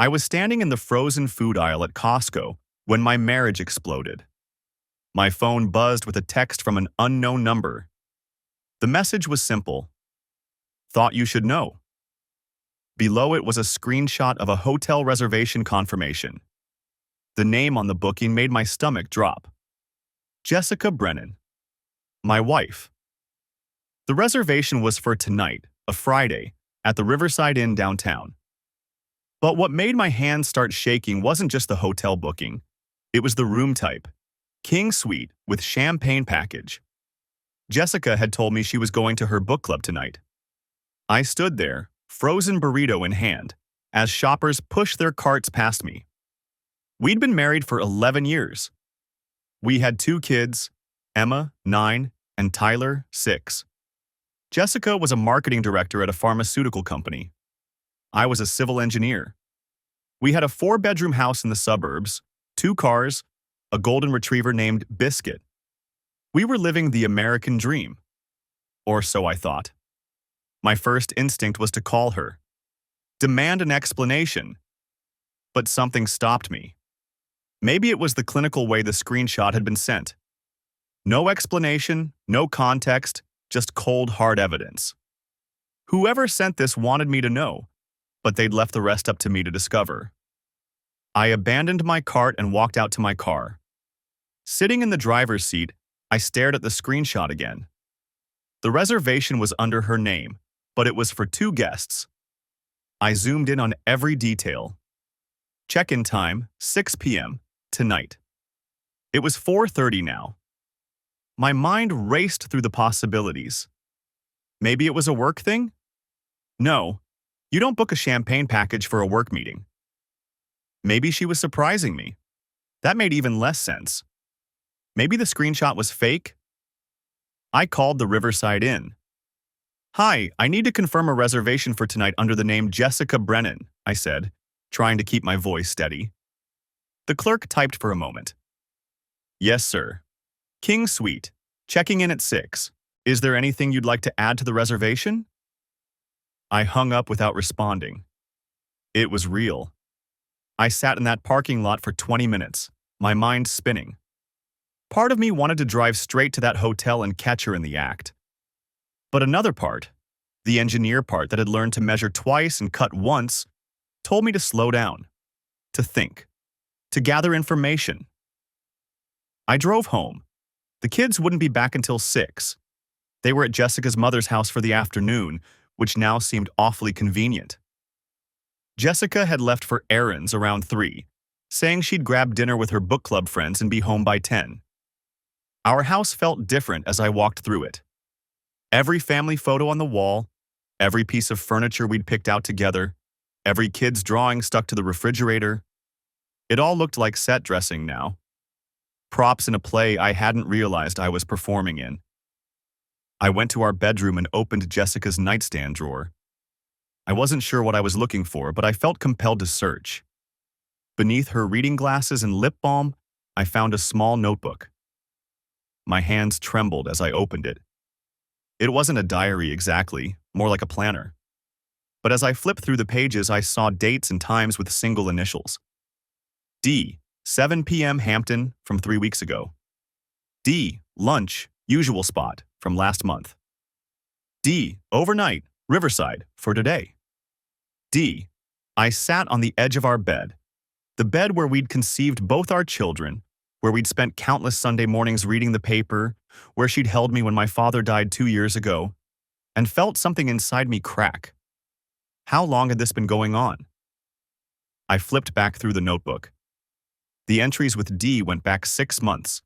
I was standing in the frozen food aisle at Costco when my marriage exploded. My phone buzzed with a text from an unknown number. The message was simple. Thought you should know. Below it was a screenshot of a hotel reservation confirmation. The name on the booking made my stomach drop. Jessica Brennan. My wife. The reservation was for tonight, a Friday, at the Riverside Inn downtown. But what made my hands start shaking wasn't just the hotel booking. It was the room type. King Suite with champagne package. Jessica had told me she was going to her book club tonight. I stood there, frozen burrito in hand, as shoppers pushed their carts past me. We'd been married for 11 years. We had 2 kids, Emma, 9, and Tyler, 6. Jessica was a marketing director at a pharmaceutical company. I was a civil engineer. We had a 4-bedroom house in the suburbs, 2 cars, a golden retriever named Biscuit. We were living the American dream. Or so I thought. My first instinct was to call her. Demand an explanation. But something stopped me. Maybe it was the clinical way the screenshot had been sent. No explanation, no context, just cold, hard evidence. Whoever sent this wanted me to know, but they'd left the rest up to me to discover. I abandoned my cart and walked out to my car. Sitting in the driver's seat, I stared at the screenshot again. The reservation was under her name, but it was for 2 guests. I zoomed in on every detail. Check-in time, 6 p.m., tonight. It was 4:30 now. My mind raced through the possibilities. Maybe it was a work thing? No, you don't book a champagne package for a work meeting. Maybe she was surprising me. That made even less sense. Maybe the screenshot was fake? I called the Riverside Inn. Hi, I need to confirm a reservation for tonight under the name Jessica Brennan, I said, trying to keep my voice steady. The clerk typed for a moment. Yes, sir. King Suite, checking in at 6. Is there anything you'd like to add to the reservation? I hung up without responding. It was real. I sat in that parking lot for 20 minutes, my mind spinning. Part of me wanted to drive straight to that hotel and catch her in the act. But another part, the engineer part that had learned to measure twice and cut once, told me to slow down, to think, to gather information. I drove home. The kids wouldn't be back until 6. They were at Jessica's mother's house for the afternoon, which now seemed awfully convenient. Jessica had left for errands around 3, saying she'd grab dinner with her book club friends and be home by 10. Our house felt different as I walked through it. Every family photo on the wall, every piece of furniture we'd picked out together, every kid's drawing stuck to the refrigerator. It all looked like set dressing now. Props in a play I hadn't realized I was performing in. I went to our bedroom and opened Jessica's nightstand drawer. I wasn't sure what I was looking for, but I felt compelled to search. Beneath her reading glasses and lip balm, I found a small notebook. My hands trembled as I opened it. It wasn't a diary exactly, more like a planner. But as I flipped through the pages, I saw dates and times with single initials. D, 7 p.m. Hampton from 3 weeks ago. D, lunch, usual spot, from last month. D, overnight, Riverside, for today. D, I sat on the edge of our bed, the bed where we'd conceived both our children, where we'd spent countless Sunday mornings reading the paper, where she'd held me when my father died 2 years ago, and felt something inside me crack. How long had this been going on? I flipped back through the notebook. The entries with D went back 6 months.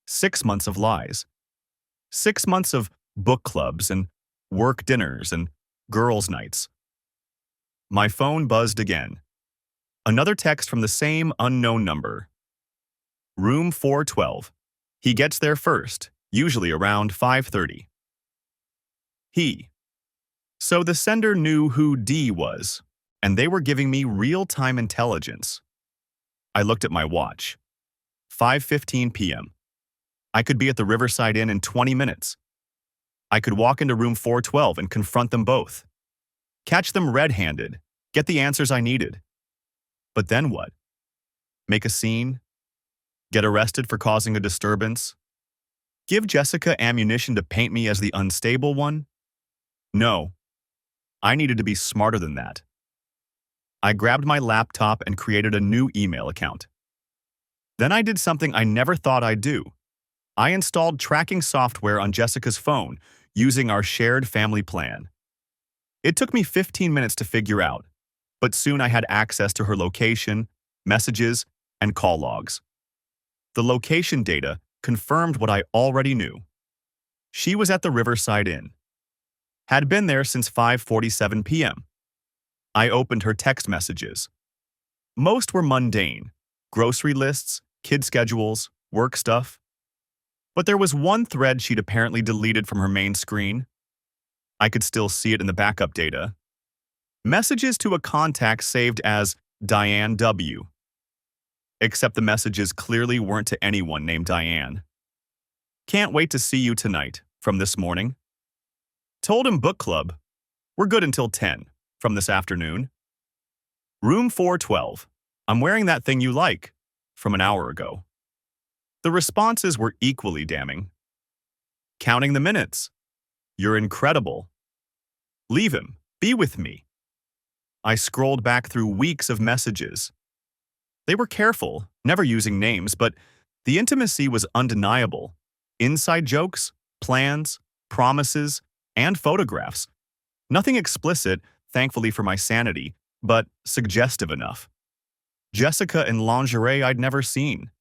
6 months of lies. 6 months of book clubs and work dinners and girls' nights. My phone buzzed again. Another text from the same unknown number. Room 412. He gets there first, usually around 5:30. He. So the sender knew who D was, and they were giving me real-time intelligence. I looked at my watch. 5:15 p.m. I could be at the Riverside Inn in 20 minutes. I could walk into room 412 and confront them both. Catch them red-handed, get the answers I needed. But then what? Make a scene? Get arrested for causing a disturbance? Give Jessica ammunition to paint me as the unstable one? No, I needed to be smarter than that. I grabbed my laptop and created a new email account. Then I did something I never thought I'd do. I installed tracking software on Jessica's phone using our shared family plan. It took me 15 minutes to figure out, but soon I had access to her location, messages, and call logs. The location data confirmed what I already knew. She was at the Riverside Inn. Had been there since 5:47 p.m. I opened her text messages. Most were mundane: grocery lists, kid schedules, work stuff. But there was one thread she'd apparently deleted from her main screen. I could still see it in the backup data. Messages to a contact saved as Diane W. Except the messages clearly weren't to anyone named Diane. Can't wait to see you tonight, from this morning. Told him book club. We're good until 10, from this afternoon. Room 412. I'm wearing that thing you like, from an hour ago. The responses were equally damning. Counting the minutes. You're incredible. Leave him. Be with me. I scrolled back through weeks of messages. They were careful, never using names, but the intimacy was undeniable. Inside jokes, plans, promises, and photographs. Nothing explicit, thankfully for my sanity, but suggestive enough. Jessica in lingerie I'd never seen.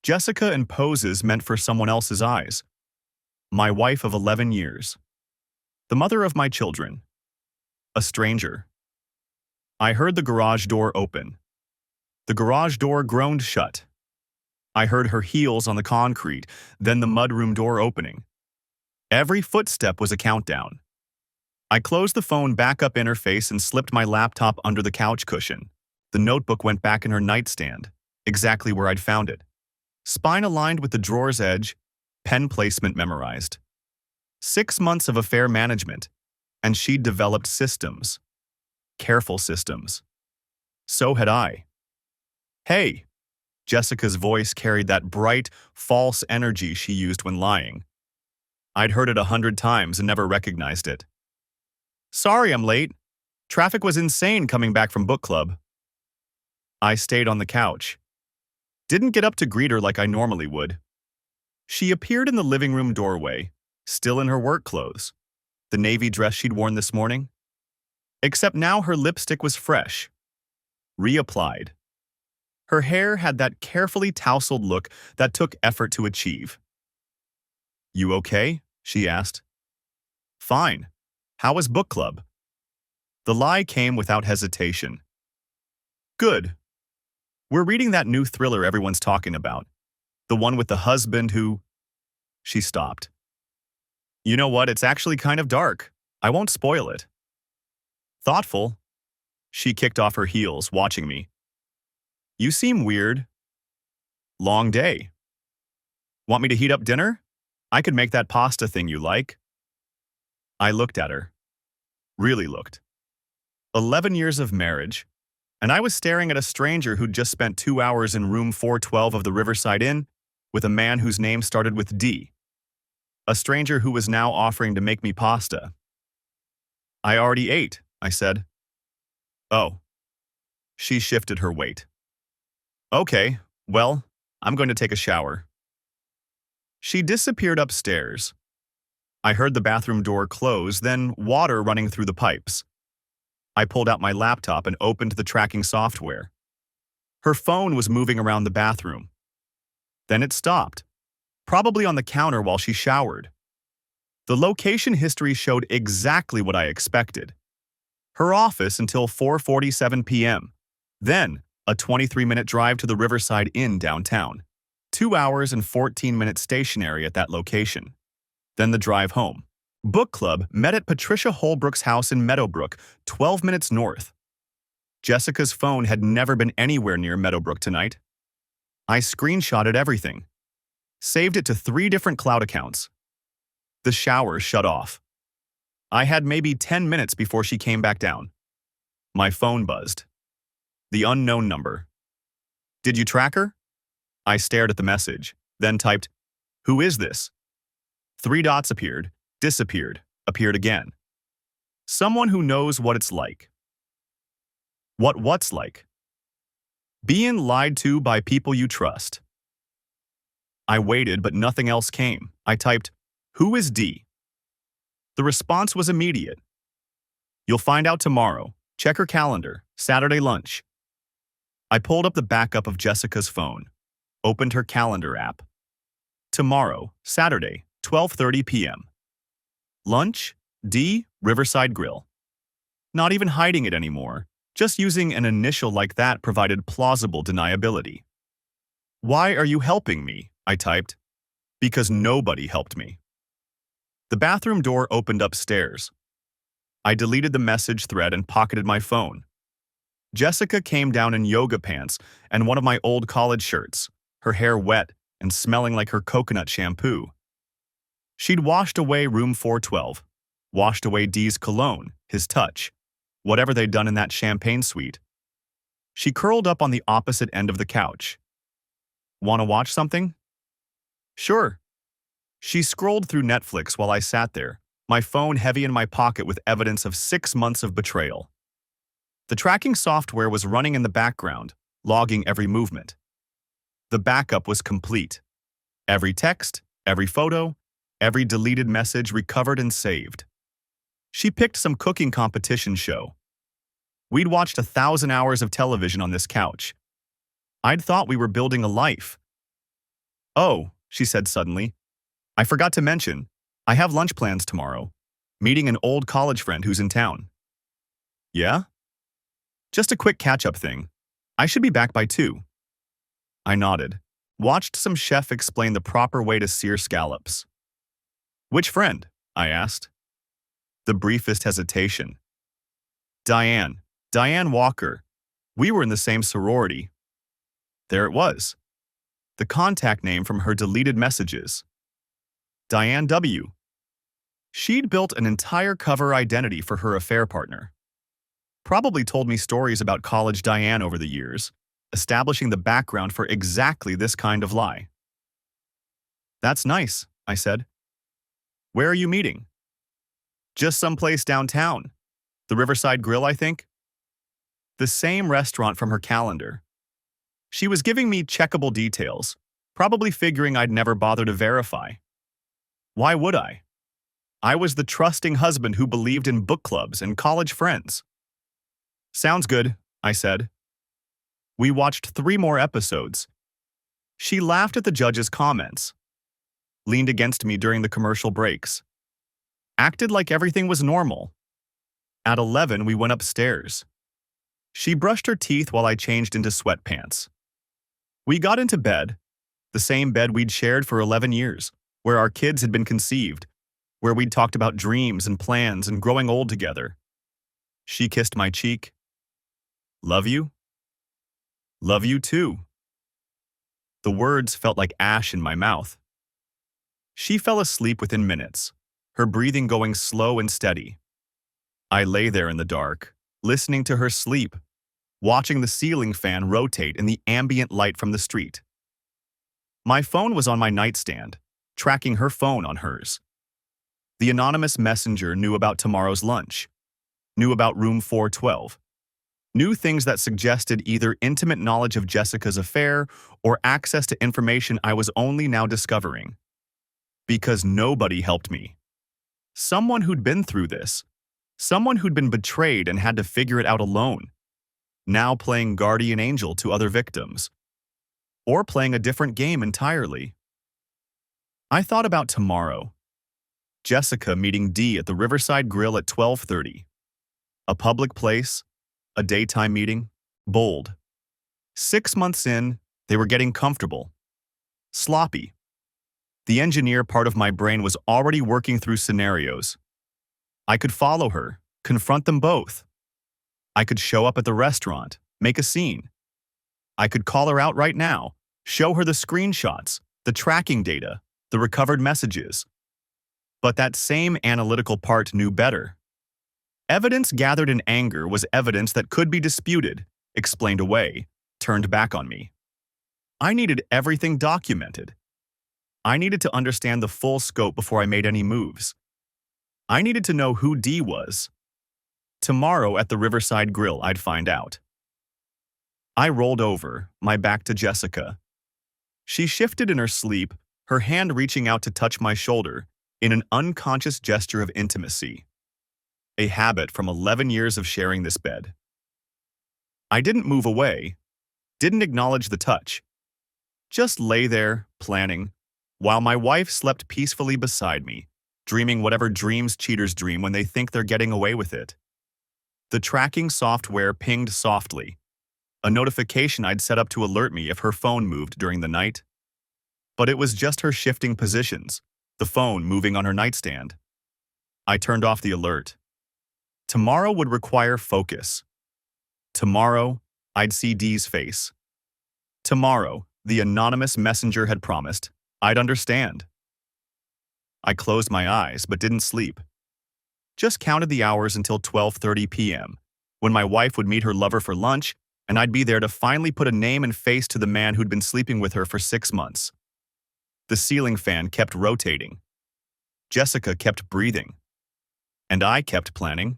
Jessica in poses meant for someone else's eyes. My wife of 11 years. The mother of my children. A stranger. I heard the garage door open. The garage door groaned shut. I heard her heels on the concrete, then the mudroom door opening. Every footstep was a countdown. I closed the phone backup interface and slipped my laptop under the couch cushion. The notebook went back in her nightstand, exactly where I'd found it. Spine aligned with the drawer's edge, pen placement memorized. 6 months of affair management, and she'd developed systems. Careful systems. So had I. Hey, Jessica's voice carried that bright, false energy she used when lying. I'd heard it 100 times and never recognized it. Sorry I'm late. Traffic was insane coming back from book club. I stayed on the couch. Didn't get up to greet her like I normally would. She appeared in the living room doorway, still in her work clothes, the navy dress she'd worn this morning. Except now her lipstick was fresh, reapplied. Her hair had that carefully tousled look that took effort to achieve. You okay? She asked. Fine. How was book club? The lie came without hesitation. Good. We're reading that new thriller everyone's talking about. The one with the husband who… She stopped. You know what? It's actually kind of dark. I won't spoil it. Thoughtful. She kicked off her heels, watching me. You seem weird. Long day. Want me to heat up dinner? I could make that pasta thing you like. I looked at her. Really looked. 11 years of marriage, and I was staring at a stranger who'd just spent 2 hours in room 412 of the Riverside Inn with a man whose name started with D. A stranger who was now offering to make me pasta. I already ate, I said. Oh. She shifted her weight. Okay, well, I'm going to take a shower. She disappeared upstairs. I heard the bathroom door close, then water running through the pipes. I pulled out my laptop and opened the tracking software. Her phone was moving around the bathroom. Then it stopped, probably on the counter while she showered. The location history showed exactly what I expected. Her office until 4:47 p.m. Then, a 23-minute drive to the Riverside Inn downtown. 2 hours and 14 minutes stationary at that location. Then the drive home. Book club met at Patricia Holbrook's house in Meadowbrook, 12 minutes north. Jessica's phone had never been anywhere near Meadowbrook tonight. I screenshotted everything. Saved it to 3 different cloud accounts. The shower shut off. I had maybe 10 minutes before she came back down. My phone buzzed. The unknown number. Did you track her? I stared at the message, then typed, "Who is this?" 3 dots appeared, disappeared, appeared again. Someone who knows what it's like. What's like? Being lied to by people you trust. I waited, but nothing else came. I typed, "Who is D?" The response was immediate. "You'll find out tomorrow. Check her calendar. Saturday lunch." I pulled up the backup of Jessica's phone, opened her calendar app. Tomorrow, Saturday, 12:30 p.m. Lunch, D, Riverside Grill. Not even hiding it anymore. Just using an initial like that provided plausible deniability. "Why are you helping me?" I typed. "Because nobody helped me." The bathroom door opened upstairs. I deleted the message thread and pocketed my phone. Jessica came down in yoga pants and one of my old college shirts, her hair wet and smelling like her coconut shampoo. She'd washed away room 412, washed away D's cologne, his touch, whatever they'd done in that champagne suite. She curled up on the opposite end of the couch. "Want to watch something?" "Sure." She scrolled through Netflix while I sat there, my phone heavy in my pocket with evidence of 6 months of betrayal. The tracking software was running in the background, logging every movement. The backup was complete. Every text, every photo, every deleted message recovered and saved. She picked some cooking competition show. We'd watched 1,000 hours of television on this couch. I'd thought we were building a life. "Oh," she said suddenly, "I forgot to mention, I have lunch plans tomorrow. Meeting an old college friend who's in town." "Yeah?" "Just a quick catch-up thing. I should be back by 2. I nodded, watched some chef explain the proper way to sear scallops. "Which friend?" I asked. The briefest hesitation. Diane Walker. We were in the same sorority." There it was. The contact name from her deleted messages. Diane W. She'd built an entire cover identity for her affair partner. Probably told me stories about college Diane over the years, establishing the background for exactly this kind of lie. "That's nice," I said. "Where are you meeting?" "Just someplace downtown. The Riverside Grill, I think." The same restaurant from her calendar. She was giving me checkable details, probably figuring I'd never bother to verify. Why would I? I was the trusting husband who believed in book clubs and college friends. "Sounds good," I said. We watched 3 more episodes. She laughed at the judge's comments, leaned against me during the commercial breaks, acted like everything was normal. At 11, we went upstairs. She brushed her teeth while I changed into sweatpants. We got into bed, the same bed we'd shared for 11 years, where our kids had been conceived, where we'd talked about dreams and plans and growing old together. She kissed my cheek. "Love you?" "Love you too." The words felt like ash in my mouth. She fell asleep within minutes, her breathing going slow and steady. I lay there in the dark, listening to her sleep, watching the ceiling fan rotate in the ambient light from the street. My phone was on my nightstand, tracking her phone on hers. The anonymous messenger knew about tomorrow's lunch, knew about room 412, knew things that suggested either intimate knowledge of Jessica's affair or access to information I was only now discovering. Because nobody helped me. Someone who'd been through this, someone who'd been betrayed and had to figure it out alone, now playing guardian angel to other victims, or playing a different game entirely. I thought about tomorrow. Jessica meeting D at the Riverside Grill at 12:30. A public place, a daytime meeting, bold. 6 months in, they were getting comfortable. Sloppy. The engineer part of my brain was already working through scenarios. I could follow her, confront them both. I could show up at the restaurant, make a scene. I could call her out right now, show her the screenshots, the tracking data, the recovered messages. But that same analytical part knew better. Evidence gathered in anger was evidence that could be disputed, explained away, turned back on me. I needed everything documented. I needed to understand the full scope before I made any moves. I needed to know who D was. Tomorrow at the Riverside Grill, I'd find out. I rolled over, my back to Jessica. She shifted in her sleep, her hand reaching out to touch my shoulder in an unconscious gesture of intimacy. A habit from 11 years of sharing this bed. I didn't move away, didn't acknowledge the touch. Just lay there, planning, while my wife slept peacefully beside me, dreaming whatever dreams cheaters dream when they think they're getting away with it. The tracking software pinged softly, a notification I'd set up to alert me if her phone moved during the night. But it was just her shifting positions, the phone moving on her nightstand. I turned off the alert. Tomorrow would require focus. Tomorrow, I'd see Dee's face. Tomorrow, the anonymous messenger had promised, I'd understand. I closed my eyes but didn't sleep. Just counted the hours until 12:30 p.m., when my wife would meet her lover for lunch, and I'd be there to finally put a name and face to the man who'd been sleeping with her for 6 months. The ceiling fan kept rotating. Jessica kept breathing. And I kept planning.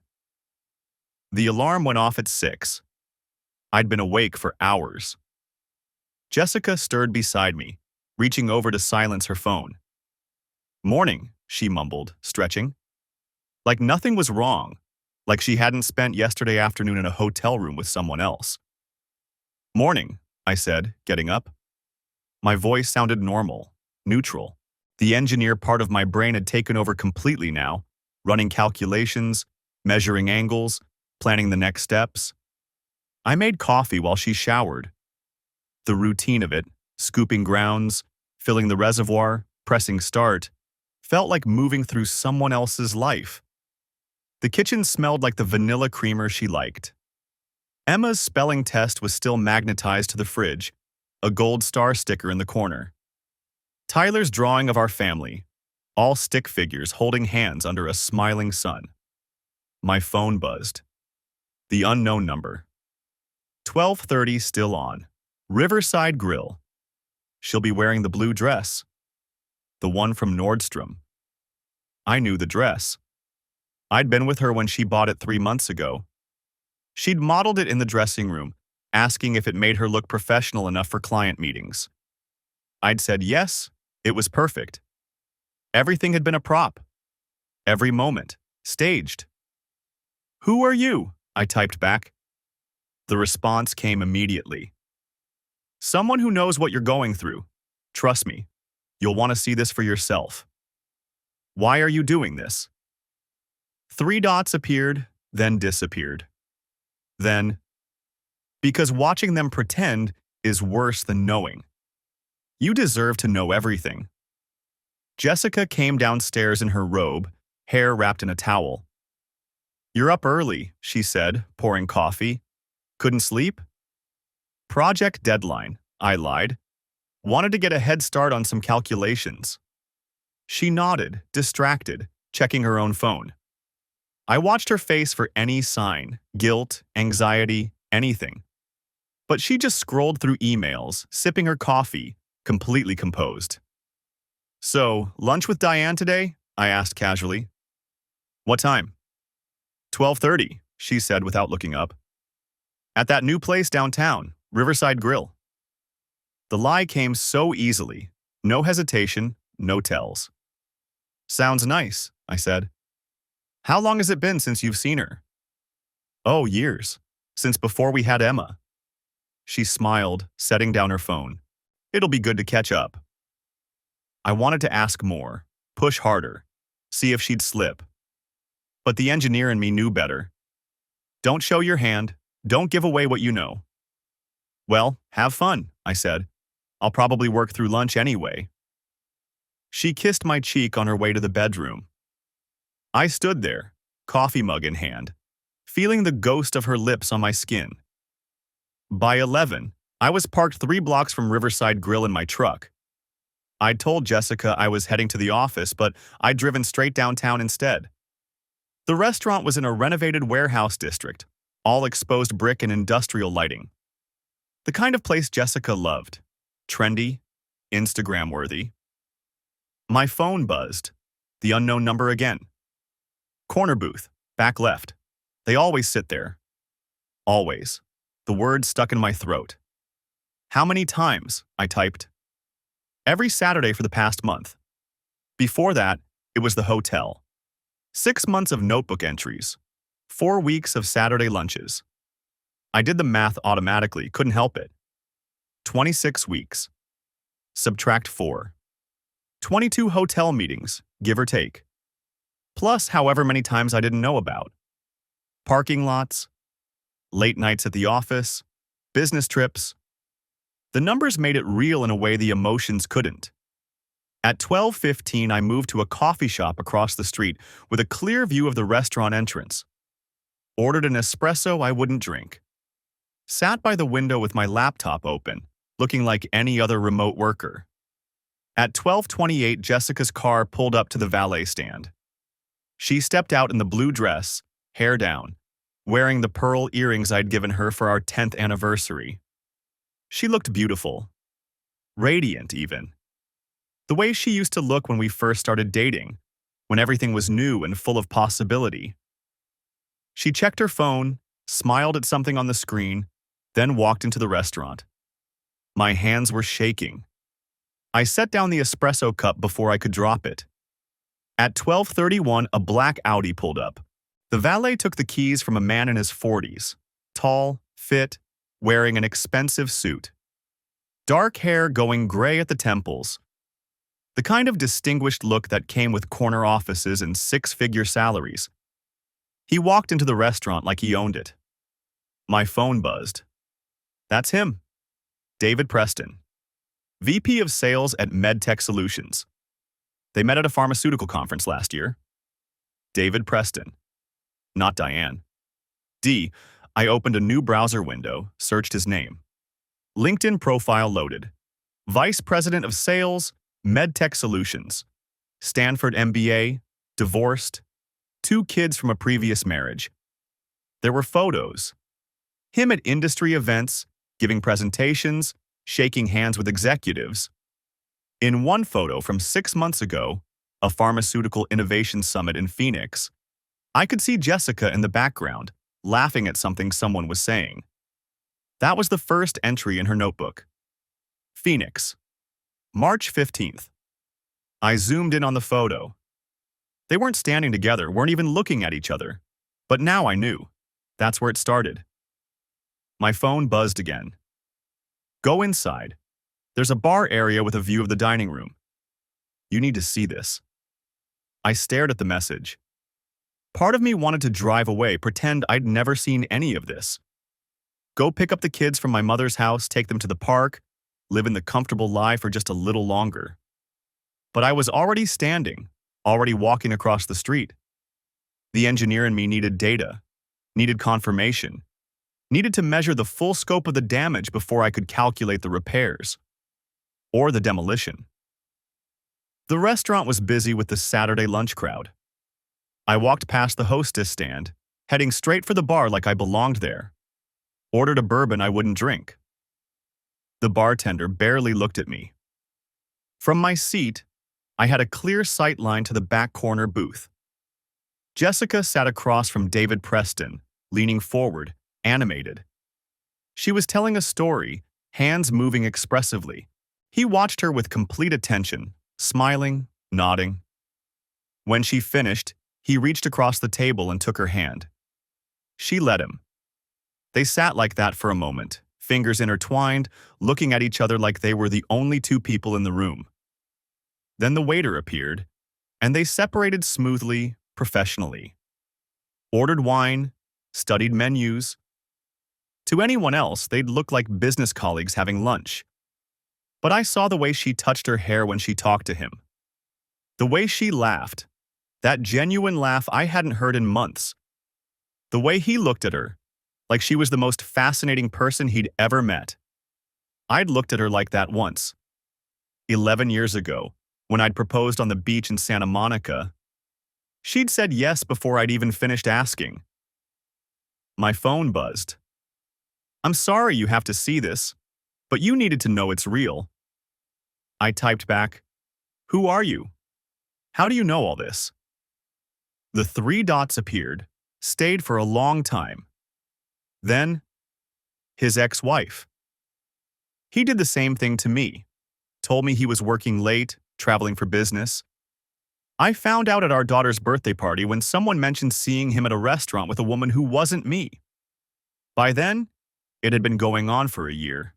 The alarm went off at 6. I'd been awake for hours. Jessica stirred beside me, reaching over to silence her phone. "Morning," she mumbled, stretching. Like nothing was wrong, like she hadn't spent yesterday afternoon in a hotel room with someone else. "Morning," I said, getting up. My voice sounded normal, neutral. The engineer part of my brain had taken over completely now, running calculations, measuring angles, planning the next steps. I made coffee while she showered. The routine of it, scooping grounds, filling the reservoir, pressing start, felt like moving through someone else's life. The kitchen smelled like the vanilla creamer she liked. Emma's spelling test was still magnetized to the fridge, a gold star sticker in the corner. Tyler's drawing of our family, all stick figures holding hands under a smiling sun. My phone buzzed. The unknown number. 12:30 still on. Riverside Grill. She'll be wearing the blue dress. The one from Nordstrom. I knew the dress. I'd been with her when she bought it 3 months ago. She'd modeled it in the dressing room, asking if it made her look professional enough for client meetings. I'd said yes, it was perfect. Everything had been a prop. Every moment, staged. "Who are you?" I typed back. The response came immediately. "Someone who knows what you're going through. Trust me, you'll want to see this for yourself." "Why are you doing this?" 3 dots appeared, then disappeared. Then, because watching them pretend is worse than knowing. You deserve to know everything. Jessica came downstairs in her robe, hair wrapped in a towel. "You're up early," she said, pouring coffee. "Couldn't sleep?" "Project deadline," I lied. "Wanted to get a head start on some calculations." She nodded, distracted, checking her own phone. I watched her face for any sign, guilt, anxiety, anything. But she just scrolled through emails, sipping her coffee, completely composed. "So, lunch with Diane today?" I asked casually. "What time?" 12:30, she said without looking up. "At that new place downtown, Riverside Grill." The lie came so easily, no hesitation, no tells. "Sounds nice," I said. "How long has it been since you've seen her?" "Oh, years. Since before we had Emma." She smiled, setting down her phone. "It'll be good to catch up." I wanted to ask more, push harder, see if she'd slip. But the engineer in me knew better. "Don't show your hand. Don't give away what you know." "Well, have fun," I said. "I'll probably work through lunch anyway." She kissed my cheek on her way to the bedroom. I stood there, coffee mug in hand, feeling the ghost of her lips on my skin. By 11, I was parked 3 blocks from Riverside Grill in my truck. I'd told Jessica I was heading to the office, but I'd driven straight downtown instead. The restaurant was in a renovated warehouse district, all exposed brick and industrial lighting. The kind of place Jessica loved. Trendy, Instagram-worthy. My phone buzzed. The unknown number again. Corner booth, back left. They always sit there. Always. The word stuck in my throat. How many times? I typed. Every Saturday for the past month. Before that, it was the hotel. 6 months of notebook entries. 4 weeks of Saturday lunches. I did the math automatically, couldn't help it. 26 weeks. Subtract 4. 22 hotel meetings, give or take. Plus however many times I didn't know about. Parking lots, late nights at the office, business trips. The numbers made it real in a way the emotions couldn't. At 12:15, I moved to a coffee shop across the street with a clear view of the restaurant entrance. Ordered an espresso I wouldn't drink. Sat by the window with my laptop open, looking like any other remote worker. At 12:28, Jessica's car pulled up to the valet stand. She stepped out in the blue dress, hair down, wearing the pearl earrings I'd given her for our 10th anniversary. She looked beautiful. Radiant, even. The way she used to look when we first started dating, when everything was new and full of possibility. She checked her phone, smiled at something on the screen, then walked into the restaurant. My hands were shaking. I set down the espresso cup before I could drop it. At 12:31, a black Audi pulled up. The valet took the keys from a man in his 40s, tall, fit, wearing an expensive suit. Dark hair going gray at the temples. The kind of distinguished look that came with corner offices and 6-figure salaries. He walked into the restaurant like he owned it. My phone buzzed. That's him. David Preston, VP of Sales at MedTech Solutions. They met at a pharmaceutical conference last year. David Preston. Not Diane. I opened a new browser window, searched his name. LinkedIn profile loaded. Vice President of Sales, MedTech Solutions. Stanford MBA, divorced, 2 kids from a previous marriage. There were photos. Him at industry events, giving presentations, shaking hands with executives. In one photo from 6 months ago, a pharmaceutical innovation summit in Phoenix, I could see Jessica in the background, laughing at something someone was saying. That was the first entry in her notebook. Phoenix, March 15th. I zoomed in on the photo. They weren't standing together, weren't even looking at each other. But now I knew. That's where it started. My phone buzzed again. Go inside. There's a bar area with a view of the dining room. You need to see this. I stared at the message. Part of me wanted to drive away, pretend I'd never seen any of this. Go pick up the kids from my mother's house, take them to the park, live in the comfortable life for just a little longer. But I was already standing, already walking across the street. The engineer in me needed data, needed confirmation, needed to measure the full scope of the damage before I could calculate the repairs. Or the demolition. The restaurant was busy with the Saturday lunch crowd. I walked past the hostess stand, heading straight for the bar like I belonged there. Ordered a bourbon I wouldn't drink. The bartender barely looked at me. From my seat, I had a clear sight line to the back corner booth. Jessica sat across from David Preston, leaning forward, animated. She was telling a story, hands moving expressively. He watched her with complete attention, smiling, nodding. When she finished, he reached across the table and took her hand. She let him. They sat like that for a moment, fingers intertwined, looking at each other like they were the only 2 people in the room. Then the waiter appeared, and they separated smoothly, professionally. Ordered wine, studied menus. To anyone else, they'd look like business colleagues having lunch. But I saw the way she touched her hair when she talked to him. The way she laughed, that genuine laugh I hadn't heard in months. The way he looked at her, like she was the most fascinating person he'd ever met. I'd looked at her like that once. 11 years ago, when I'd proposed on the beach in Santa Monica. She'd said yes before I'd even finished asking. My phone buzzed. I'm sorry you have to see this, but you needed to know it's real. I typed back, "Who are you? How do you know all this?" The three dots appeared, stayed for a long time. Then, his ex-wife. He did the same thing to me, told me he was working late, traveling for business. I found out at our daughter's birthday party when someone mentioned seeing him at a restaurant with a woman who wasn't me. By then, it had been going on for a year.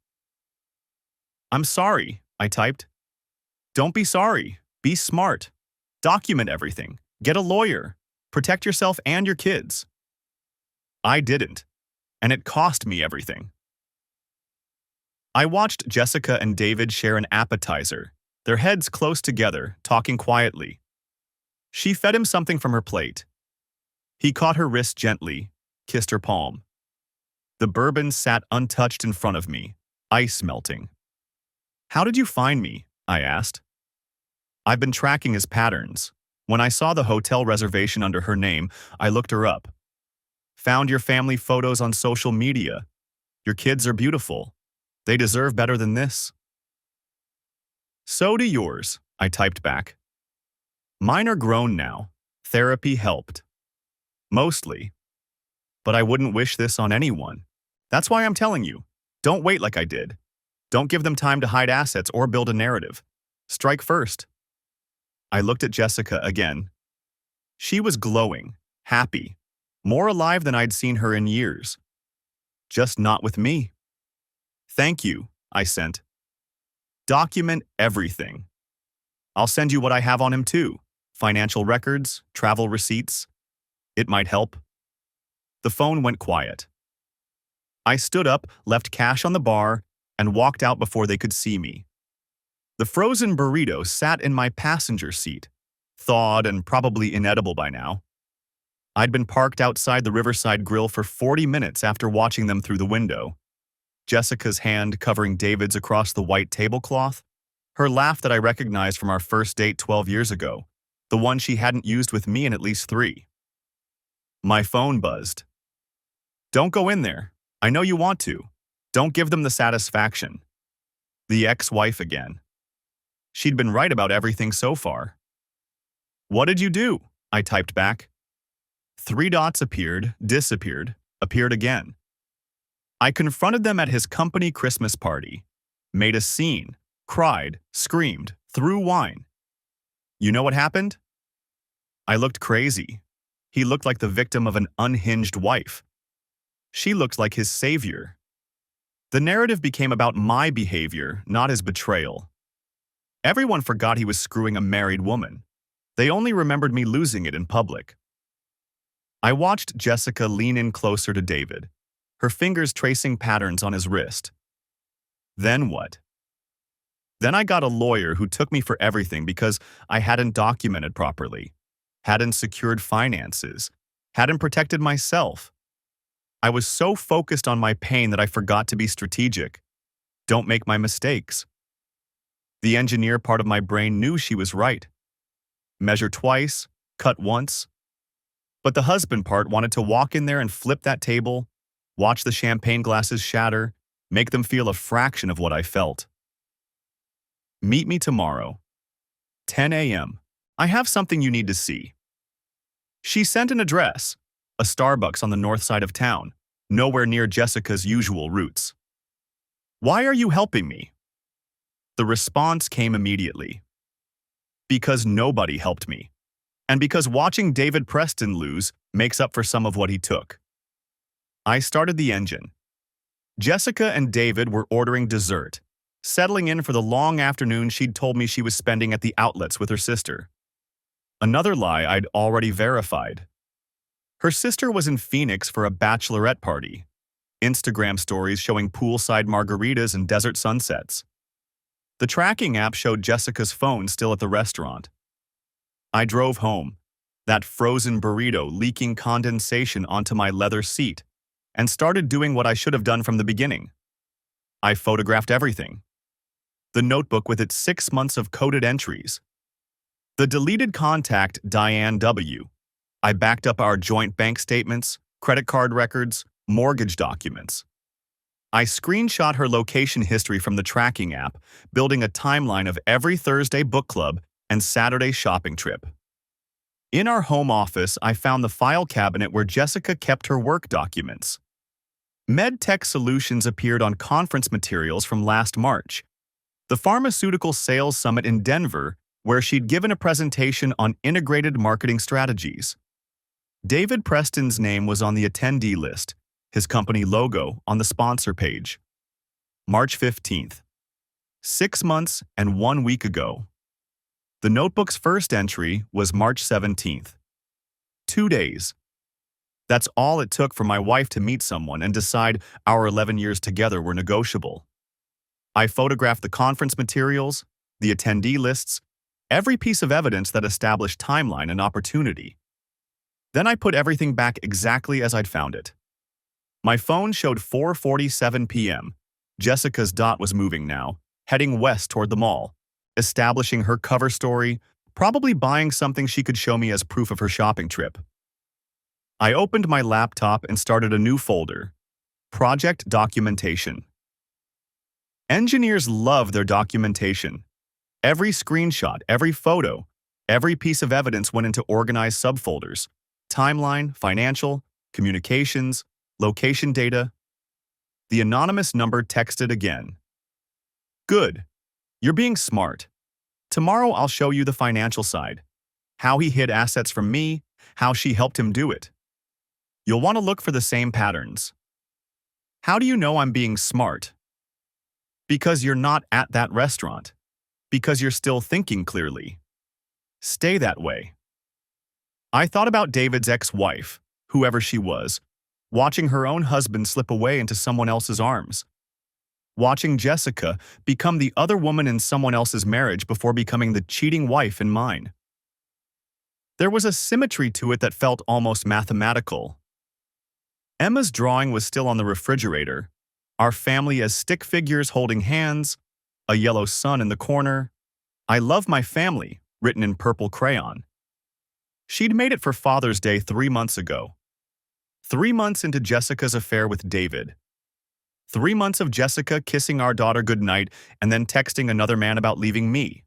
"I'm sorry," I typed. "Don't be sorry. Be smart. Document everything. Get a lawyer. Protect yourself and your kids." I didn't, and it cost me everything. I watched Jessica and David share an appetizer, their heads close together, talking quietly. She fed him something from her plate. He caught her wrist gently, kissed her palm. The bourbon sat untouched in front of me, ice melting. "How did you find me?" I asked. "I've been tracking his patterns. When I saw the hotel reservation under her name, I looked her up. Found your family photos on social media. Your kids are beautiful. They deserve better than this." "So do yours," I typed back. "Mine are grown now. Therapy helped. Mostly. But I wouldn't wish this on anyone. That's why I'm telling you. Don't wait like I did. Don't give them time to hide assets or build a narrative. Strike first." I looked at Jessica again. She was glowing, happy, more alive than I'd seen her in years. Just not with me. "Thank you," I sent. "Document everything. I'll send you what I have on him too. Financial records, travel receipts. It might help." The phone went quiet. I stood up, left cash on the bar, and walked out before they could see me. The frozen burrito sat in my passenger seat, thawed and probably inedible by now. I'd been parked outside the Riverside Grill for 40 minutes after watching them through the window. Jessica's hand covering David's across the white tablecloth, her laugh that I recognized from our first date 12 years ago, the one she hadn't used with me in at least 3. My phone buzzed. "Don't go in there. I know you want to. Don't give them the satisfaction." The ex-wife again. She'd been right about everything so far. "What did you do?" I typed back. 3 dots appeared, disappeared, appeared again. "I confronted them at his company Christmas party. Made a scene, cried, screamed, threw wine. You know what happened?" I looked crazy. He looked like the victim of an unhinged wife. She looked like his savior. The narrative became about my behavior, not his betrayal. Everyone forgot he was screwing a married woman. They only remembered me losing it in public. I watched Jessica lean in closer to David, her fingers tracing patterns on his wrist. Then what? Then I got a lawyer who took me for everything because I hadn't documented properly, hadn't secured finances, hadn't protected myself. I was so focused on my pain that I forgot to be strategic. Don't make my mistakes. The engineer part of my brain knew she was right. Measure twice, cut once. But the husband part wanted to walk in there and flip that table, watch the champagne glasses shatter, make them feel a fraction of what I felt. "Meet me tomorrow. 10 a.m. I have something you need to see." She sent an address, a Starbucks on the north side of town, nowhere near Jessica's usual routes. "Why are you helping me?" The response came immediately. Because nobody helped me. And because watching David Preston lose makes up for some of what he took. I started the engine. Jessica and David were ordering dessert, settling in for the long afternoon she'd told me she was spending at the outlets with her sister. Another lie I'd already verified. Her sister was in Phoenix for a bachelorette party. Instagram stories showing poolside margaritas and desert sunsets. The tracking app showed Jessica's phone still at the restaurant. I drove home, that frozen burrito leaking condensation onto my leather seat, and started doing what I should have done from the beginning. I photographed everything. The notebook with its 6 months of coded entries. The deleted contact Diane W. I backed up our joint bank statements, credit card records, mortgage documents. I screenshot her location history from the tracking app, building a timeline of every Thursday book club and Saturday shopping trip. In our home office, I found the file cabinet where Jessica kept her work documents. MedTech Solutions appeared on conference materials from last March, the Pharmaceutical Sales Summit in Denver, where she'd given a presentation on integrated marketing strategies. David Preston's name was on the attendee list, his company logo on the sponsor page. March 15th. 6 months and 1 week ago. The notebook's first entry was March 17th. 2 days. That's all it took for my wife to meet someone and decide our 11 years together were negotiable. I photographed the conference materials, the attendee lists, every piece of evidence that established timeline and opportunity. Then I put everything back exactly as I'd found it. My phone showed 4:47 p.m. Jessica's dot was moving now, heading west toward the mall, establishing her cover story, probably buying something she could show me as proof of her shopping trip. I opened my laptop and started a new folder, Project Documentation. Engineers love their documentation. Every screenshot, every photo, every piece of evidence went into organized subfolders: timeline, financial, communications, location data. The anonymous number texted again. Good. You're being smart. Tomorrow I'll show you the financial side. How he hid assets from me, how she helped him do it. You'll want to look for the same patterns. How do you know I'm being smart? Because you're not at that restaurant. Because you're still thinking clearly. Stay that way. I thought about David's ex-wife, whoever she was, watching her own husband slip away into someone else's arms. Watching Jessica become the other woman in someone else's marriage before becoming the cheating wife in mine. There was a symmetry to it that felt almost mathematical. Emma's drawing was still on the refrigerator, our family as stick figures holding hands, a yellow sun in the corner. I love my family, written in purple crayon. She'd made it for Father's Day 3 months ago. 3 months into Jessica's affair with David. 3 months of Jessica kissing our daughter goodnight and then texting another man about leaving me.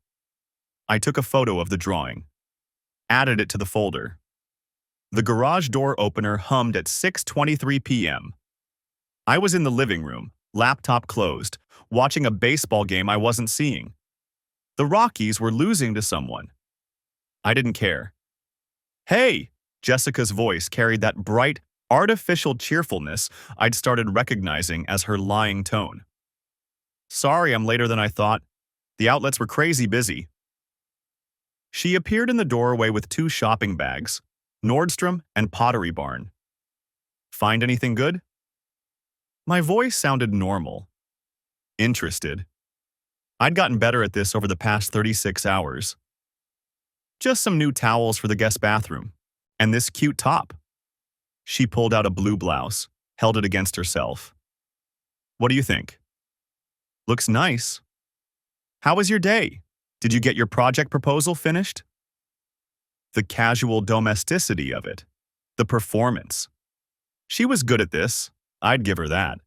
I took a photo of the drawing. Added it to the folder. The garage door opener hummed at 6:23 p.m. I was in the living room, laptop closed, watching a baseball game I wasn't seeing. The Rockies were losing to someone. I didn't care. Hey! Jessica's voice carried that bright, artificial cheerfulness I'd started recognizing as her lying tone. Sorry I'm later than I thought. The outlets were crazy busy. She appeared in the doorway with 2 shopping bags, Nordstrom and Pottery Barn. Find anything good? My voice sounded normal. Interested. I'd gotten better at this over the past 36 hours. Just some new towels for the guest bathroom. And this cute top. She pulled out a blue blouse, held it against herself. What do you think? Looks nice. How was your day? Did you get your project proposal finished? The casual domesticity of it. The performance. She was good at this. I'd give her that.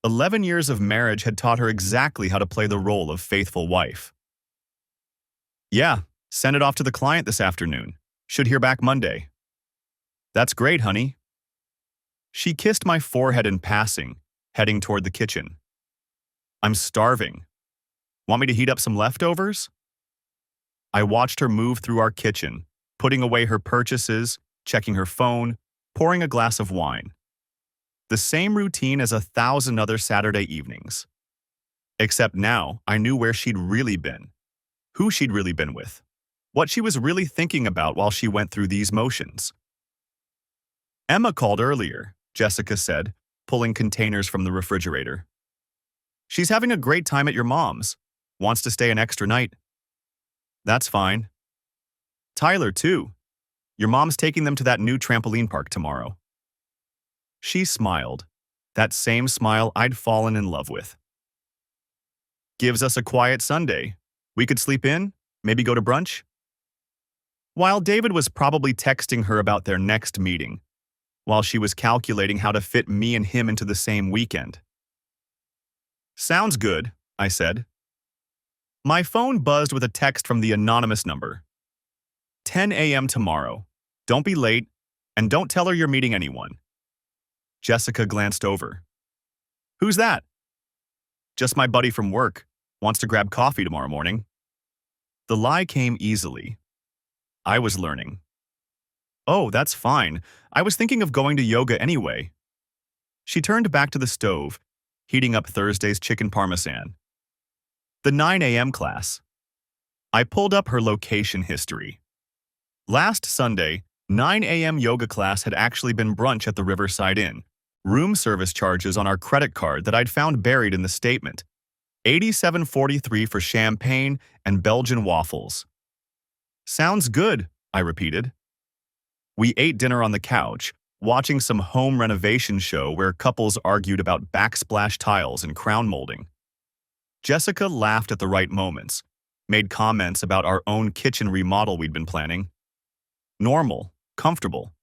11 years of marriage had taught her exactly how to play the role of faithful wife. Yeah, send it off to the client this afternoon. Should hear back Monday. That's great, honey. She kissed my forehead in passing, heading toward the kitchen. I'm starving. Want me to heat up some leftovers? I watched her move through our kitchen, putting away her purchases, checking her phone, pouring a glass of wine. The same routine as 1,000 other Saturday evenings. Except now, I knew where she'd really been, who she'd really been with, what she was really thinking about while she went through these motions. Emma called earlier, Jessica said, pulling containers from the refrigerator. She's having a great time at your mom's. Wants to stay an extra night. That's fine. Tyler, too. Your mom's taking them to that new trampoline park tomorrow. She smiled, that same smile I'd fallen in love with. Gives us a quiet Sunday. We could sleep in, maybe go to brunch. While David was probably texting her about their next meeting, while she was calculating how to fit me and him into the same weekend. Sounds good, I said. My phone buzzed with a text from the anonymous number. 10 a.m. tomorrow. Don't be late, and don't tell her you're meeting anyone. Jessica glanced over. Who's that? Just my buddy from work. Wants to grab coffee tomorrow morning. The lie came easily. I was learning. Oh, that's fine. I was thinking of going to yoga anyway. She turned back to the stove, heating up Thursday's chicken parmesan. The 9 a.m. class. I pulled up her location history. Last Sunday, 9 a.m. yoga class had actually been brunch at the Riverside Inn. Room service charges on our credit card that I'd found buried in the statement. $87.43 for champagne and Belgian waffles. Sounds good, I repeated. We ate dinner on the couch, watching some home renovation show where couples argued about backsplash tiles and crown molding. Jessica laughed at the right moments, made comments about our own kitchen remodel we'd been planning. Normal, comfortable.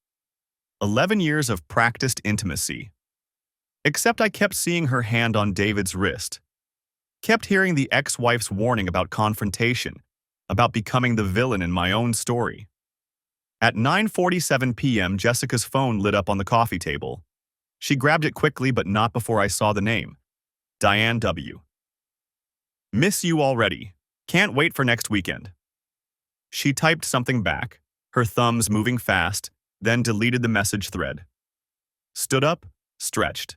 11 years of practiced intimacy. Except I kept seeing her hand on David's wrist. Kept hearing the ex-wife's warning about confrontation, about becoming the villain in my own story. At 9:47 p.m., Jessica's phone lit up on the coffee table. She grabbed it quickly, but not before I saw the name. Diane W. Miss you already. Can't wait for next weekend. She typed something back, her thumbs moving fast, then deleted the message thread. Stood up, stretched.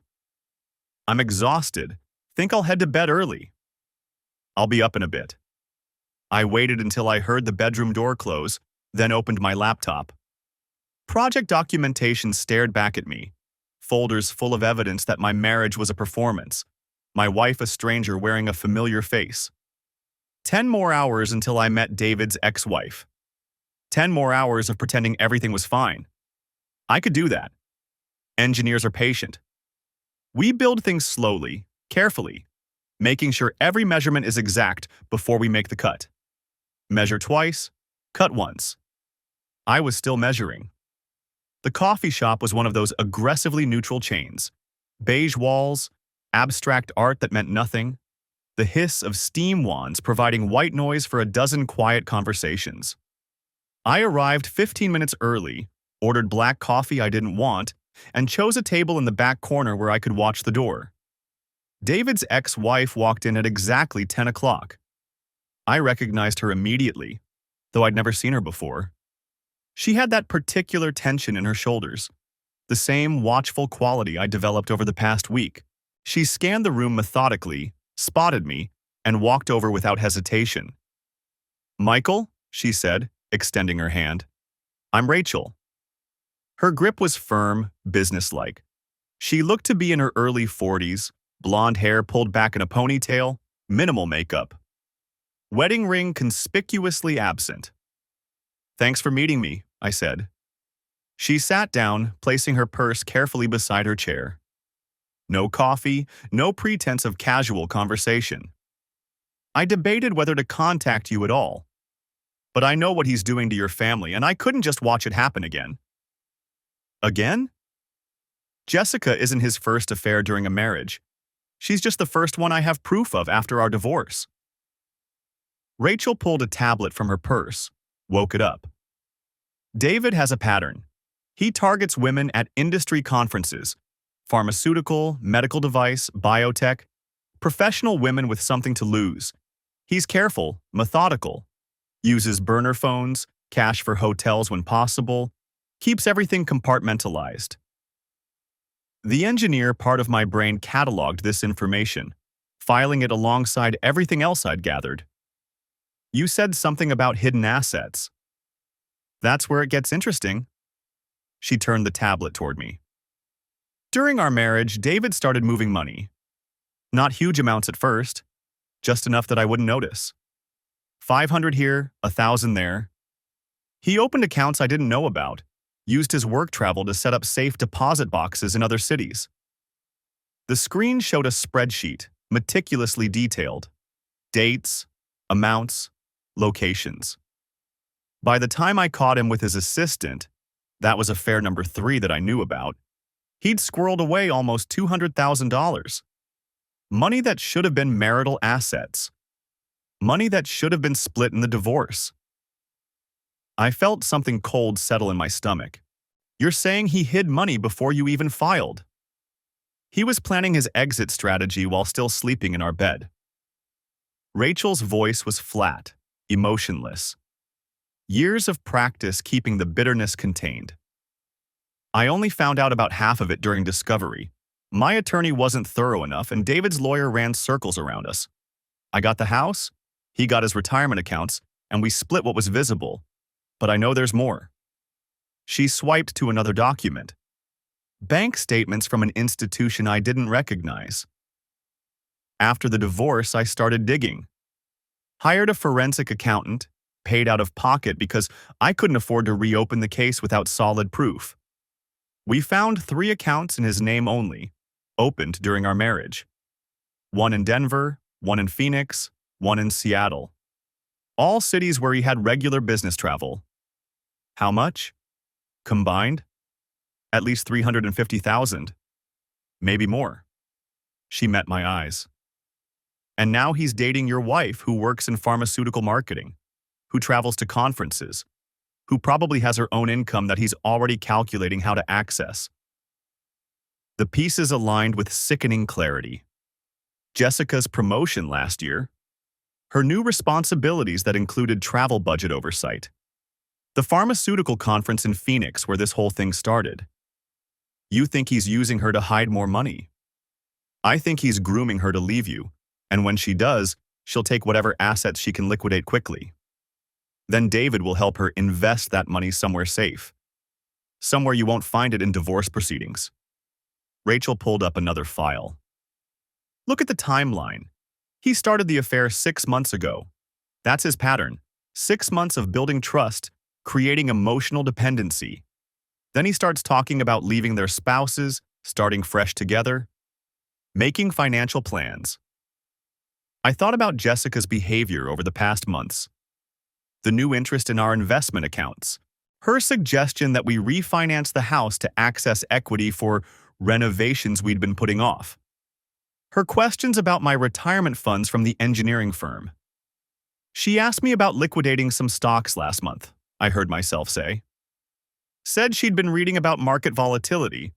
I'm exhausted. Think I'll head to bed early. I'll be up in a bit. I waited until I heard the bedroom door close, then opened my laptop. Project documentation stared back at me, folders full of evidence that my marriage was a performance, my wife a stranger wearing a familiar face. 10 more hours until I met David's ex-wife. 10 more hours of pretending everything was fine. I could do that. Engineers are patient. We build things slowly, carefully, making sure every measurement is exact before we make the cut. Measure twice, cut once. I was still measuring. The coffee shop was one of those aggressively neutral chains. Beige walls, abstract art that meant nothing, the hiss of steam wands providing white noise for a dozen quiet conversations. I arrived 15 minutes early, ordered black coffee I didn't want, and chose a table in the back corner where I could watch the door. David's ex-wife walked in at exactly 10 o'clock. I recognized her immediately, though I'd never seen her before. She had that particular tension in her shoulders, the same watchful quality I developed over the past week. She scanned the room methodically, spotted me, and walked over without hesitation. Michael, she said, extending her hand. I'm Rachel. Her grip was firm, businesslike. She looked to be in her early 40s, blonde hair pulled back in a ponytail, minimal makeup. Wedding ring conspicuously absent. Thanks for meeting me, I said. She sat down, placing her purse carefully beside her chair. No coffee, no pretense of casual conversation. I debated whether to contact you at all. But I know what he's doing to your family, and I couldn't just watch it happen again. Again? Jessica isn't his first affair during a marriage. She's just the first one I have proof of after our divorce. Rachel pulled a tablet from her purse, woke it up. David has a pattern. He targets women at industry conferences, pharmaceutical, medical device, biotech, professional women with something to lose. He's careful, methodical, uses burner phones, cash for hotels when possible, keeps everything compartmentalized. The engineer part of my brain cataloged this information, filing it alongside everything else I'd gathered. You said something about hidden assets. That's where it gets interesting. She turned the tablet toward me. During our marriage, David started moving money. Not huge amounts at first, just enough that I wouldn't notice. 500 here, 1,000 there. He opened accounts I didn't know about, used his work travel to set up safe deposit boxes in other cities. The screen showed a spreadsheet, meticulously detailed. Dates, amounts, locations. By the time I caught him with his assistant, that was affair number 3 that I knew about, he'd squirreled away almost $200,000. Money that should have been marital assets. Money that should have been split in the divorce. I felt something cold settle in my stomach. You're saying he hid money before you even filed? He was planning his exit strategy while still sleeping in our bed. Rachel's voice was flat, emotionless. Years of practice keeping the bitterness contained. I only found out about half of it during discovery. My attorney wasn't thorough enough, and David's lawyer ran circles around us. I got the house, he got his retirement accounts, and we split what was visible. But I know there's more. She swiped to another document. Bank statements from an institution I didn't recognize. After the divorce, I started digging. Hired a forensic accountant, paid out of pocket because I couldn't afford to reopen the case without solid proof. We found 3 accounts in his name only, opened during our marriage. 1 in Denver, 1 in Phoenix, 1 in Seattle. All cities where he had regular business travel. How much? Combined? At least $350,000. Maybe more. She met my eyes. And now he's dating your wife who works in pharmaceutical marketing, who travels to conferences, who probably has her own income that he's already calculating how to access. The pieces aligned with sickening clarity. Jessica's promotion last year, her new responsibilities that included travel budget oversight, the pharmaceutical conference in Phoenix where this whole thing started. You think he's using her to hide more money. I think he's grooming her to leave you, and when she does, she'll take whatever assets she can liquidate quickly. Then David will help her invest that money somewhere safe. Somewhere you won't find it in divorce proceedings. Rachel pulled up another file. Look at the timeline. He started the affair 6 months ago. That's his pattern. 6 months of building trust, creating emotional dependency. Then he starts talking about leaving their spouses, starting fresh together, making financial plans. I thought about Jessica's behavior over the past months. The new interest in our investment accounts. Her suggestion that we refinance the house to access equity for renovations we'd been putting off. Her questions about my retirement funds from the engineering firm. She asked me about liquidating some stocks last month, I heard myself say. Said she'd been reading about market volatility,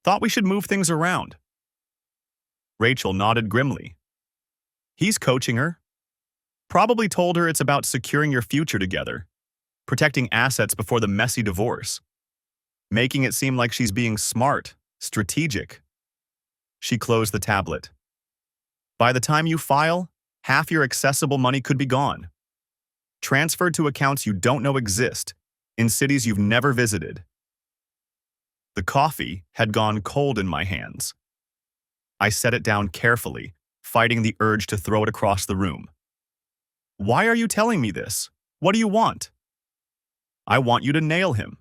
thought we should move things around. Rachel nodded grimly. He's coaching her. Probably told her it's about securing your future together, protecting assets before the messy divorce, making it seem like she's being smart, strategic. She closed the tablet. By the time you file, half your accessible money could be gone. Transferred to accounts you don't know exist, in cities you've never visited. The coffee had gone cold in my hands. I set it down carefully, fighting the urge to throw it across the room. Why are you telling me this? What do you want? I want you to nail him.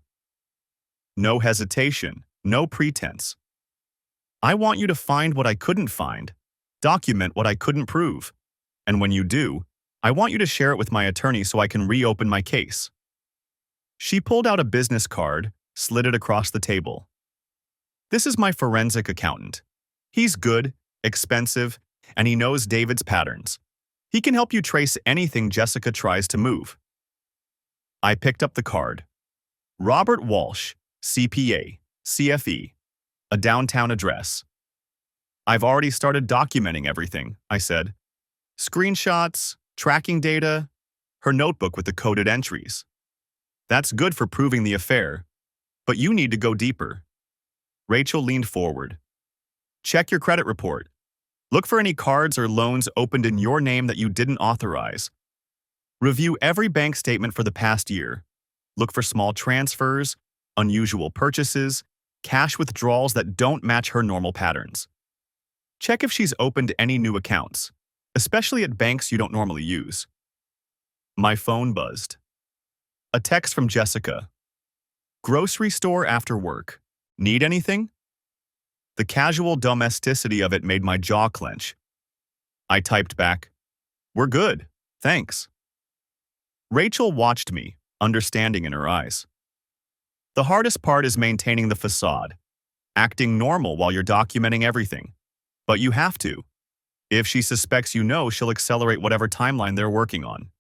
No hesitation, no pretense. I want you to find what I couldn't find, document what I couldn't prove, and when you do, I want you to share it with my attorney so I can reopen my case. She pulled out a business card, slid it across the table. This is my forensic accountant. He's good, expensive, and he knows David's patterns. He can help you trace anything Jessica tries to move. I picked up the card. Robert Walsh, CPA, CFE, a downtown address. I've already started documenting everything, I said. Screenshots, tracking data, her notebook with the coded entries. That's good for proving the affair, but you need to go deeper. Rachel leaned forward. Check your credit report. Look for any cards or loans opened in your name that you didn't authorize. Review every bank statement for the past year. Look for small transfers, unusual purchases, cash withdrawals that don't match her normal patterns. Check if she's opened any new accounts, especially at banks you don't normally use. My phone buzzed. A text from Jessica. Grocery store after work. Need anything? The casual domesticity of it made my jaw clench. I typed back, "We're good, thanks." Rachel watched me, understanding in her eyes. The hardest part is maintaining the facade, acting normal while you're documenting everything. But you have to. If she suspects you know, she'll accelerate whatever timeline they're working on.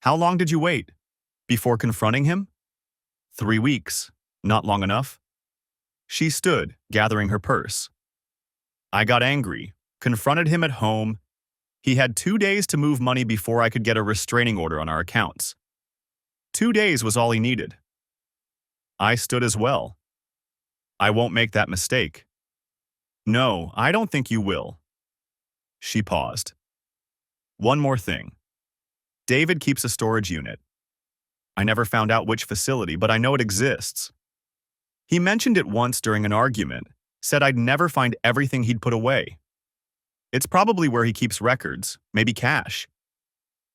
How long did you wait before confronting him? 3 weeks. Not long enough? She stood, gathering her purse. I got angry, confronted him at home. He had 2 days to move money before I could get a restraining order on our accounts. 2 days was all he needed. I stood as well. I won't make that mistake. No, I don't think you will. She paused. One more thing. David keeps a storage unit. I never found out which facility, but I know it exists. He mentioned it once during an argument, said I'd never find everything he'd put away. It's probably where he keeps records, maybe cash.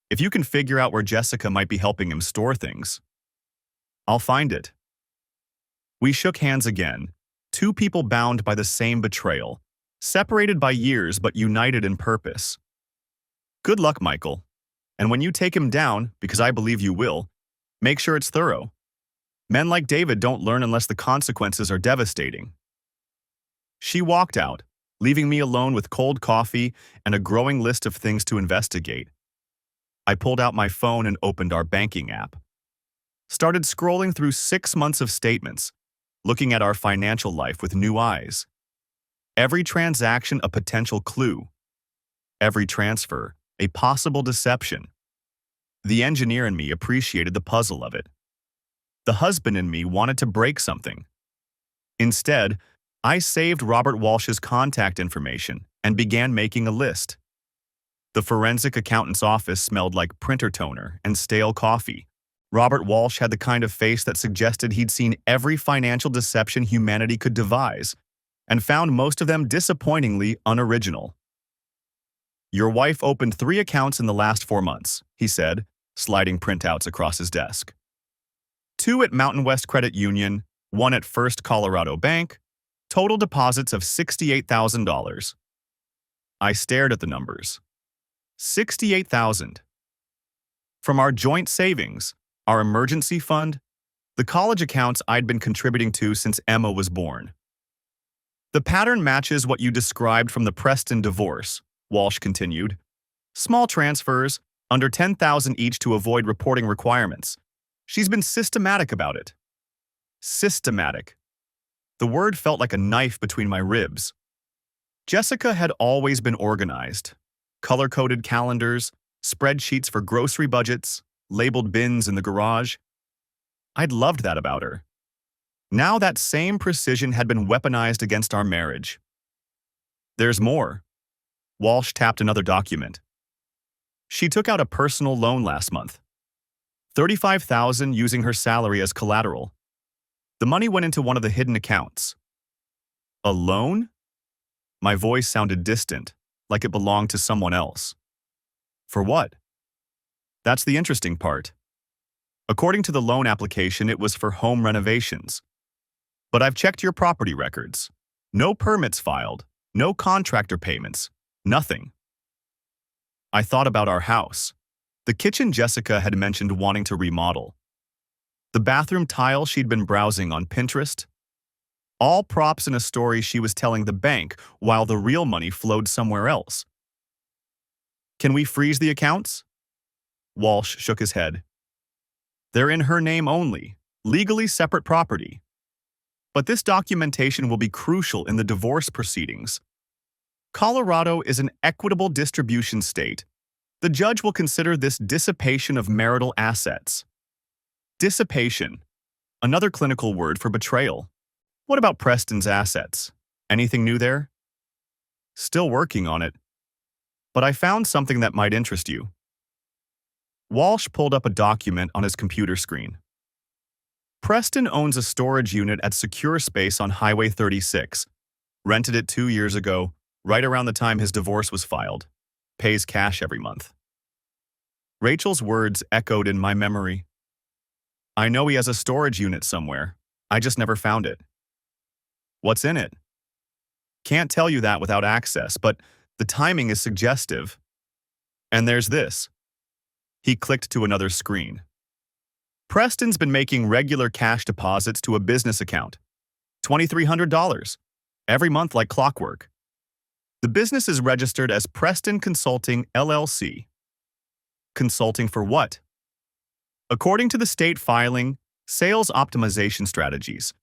If you can figure out where Jessica might be helping him store things, I'll find it. We shook hands again, two people bound by the same betrayal, separated by years but united in purpose. Good luck, Michael. And when you take him down, because I believe you will, make sure it's thorough. Men like David don't learn unless the consequences are devastating. She walked out, leaving me alone with cold coffee and a growing list of things to investigate. I pulled out my phone and opened our banking app. Started scrolling through 6 months of statements, looking at our financial life with new eyes. Every transaction a potential clue. Every transfer a possible deception. The engineer in me appreciated the puzzle of it. The husband in me wanted to break something. Instead, I saved Robert Walsh's contact information and began making a list. The forensic accountant's office smelled like printer toner and stale coffee. Robert Walsh had the kind of face that suggested he'd seen every financial deception humanity could devise, and found most of them disappointingly unoriginal. Your wife opened 3 accounts in the last 4 months, he said, sliding printouts across his desk. 2 at Mountain West Credit Union, 1 at First Colorado Bank, total deposits of $68,000. I stared at the numbers. $68,000. From our joint savings, our emergency fund, the college accounts I'd been contributing to since Emma was born. The pattern matches what you described from the Preston divorce, Walsh continued. Small transfers, under $10,000 each to avoid reporting requirements. She's been systematic about it. Systematic. The word felt like a knife between my ribs. Jessica had always been organized. Color-coded calendars, spreadsheets for grocery budgets, labeled bins in the garage. I'd loved that about her. Now that same precision had been weaponized against our marriage. There's more. Walsh tapped another document. She took out a personal loan last month. $35,000 using her salary as collateral. The money went into one of the hidden accounts. A loan? My voice sounded distant, like it belonged to someone else. For what? That's the interesting part. According to the loan application, it was for home renovations. But I've checked your property records. No permits filed, no contractor payments, nothing. I thought about our house. The kitchen Jessica had mentioned wanting to remodel. The bathroom tile she'd been browsing on Pinterest. All props in a story she was telling the bank while the real money flowed somewhere else. Can we freeze the accounts? Walsh shook his head. They're in her name only, legally separate property. But this documentation will be crucial in the divorce proceedings. Colorado is an equitable distribution state. The judge will consider this dissipation of marital assets. Dissipation, another clinical word for betrayal. What about Preston's assets? Anything new there? Still working on it. But I found something that might interest you. Walsh pulled up a document on his computer screen. Preston owns a storage unit at Secure Space on Highway 36. Rented it 2 years ago, right around the time his divorce was filed. Pays cash every month. Rachel's words echoed in my memory. I know he has a storage unit somewhere. I just never found it. What's in it? Can't tell you that without access, but the timing is suggestive. And there's this. He clicked to another screen. Preston's been making regular cash deposits to a business account. $2,300. Every month like clockwork. The business is registered as Preston Consulting, LLC. Consulting for what? According to the state filing, sales optimization strategies.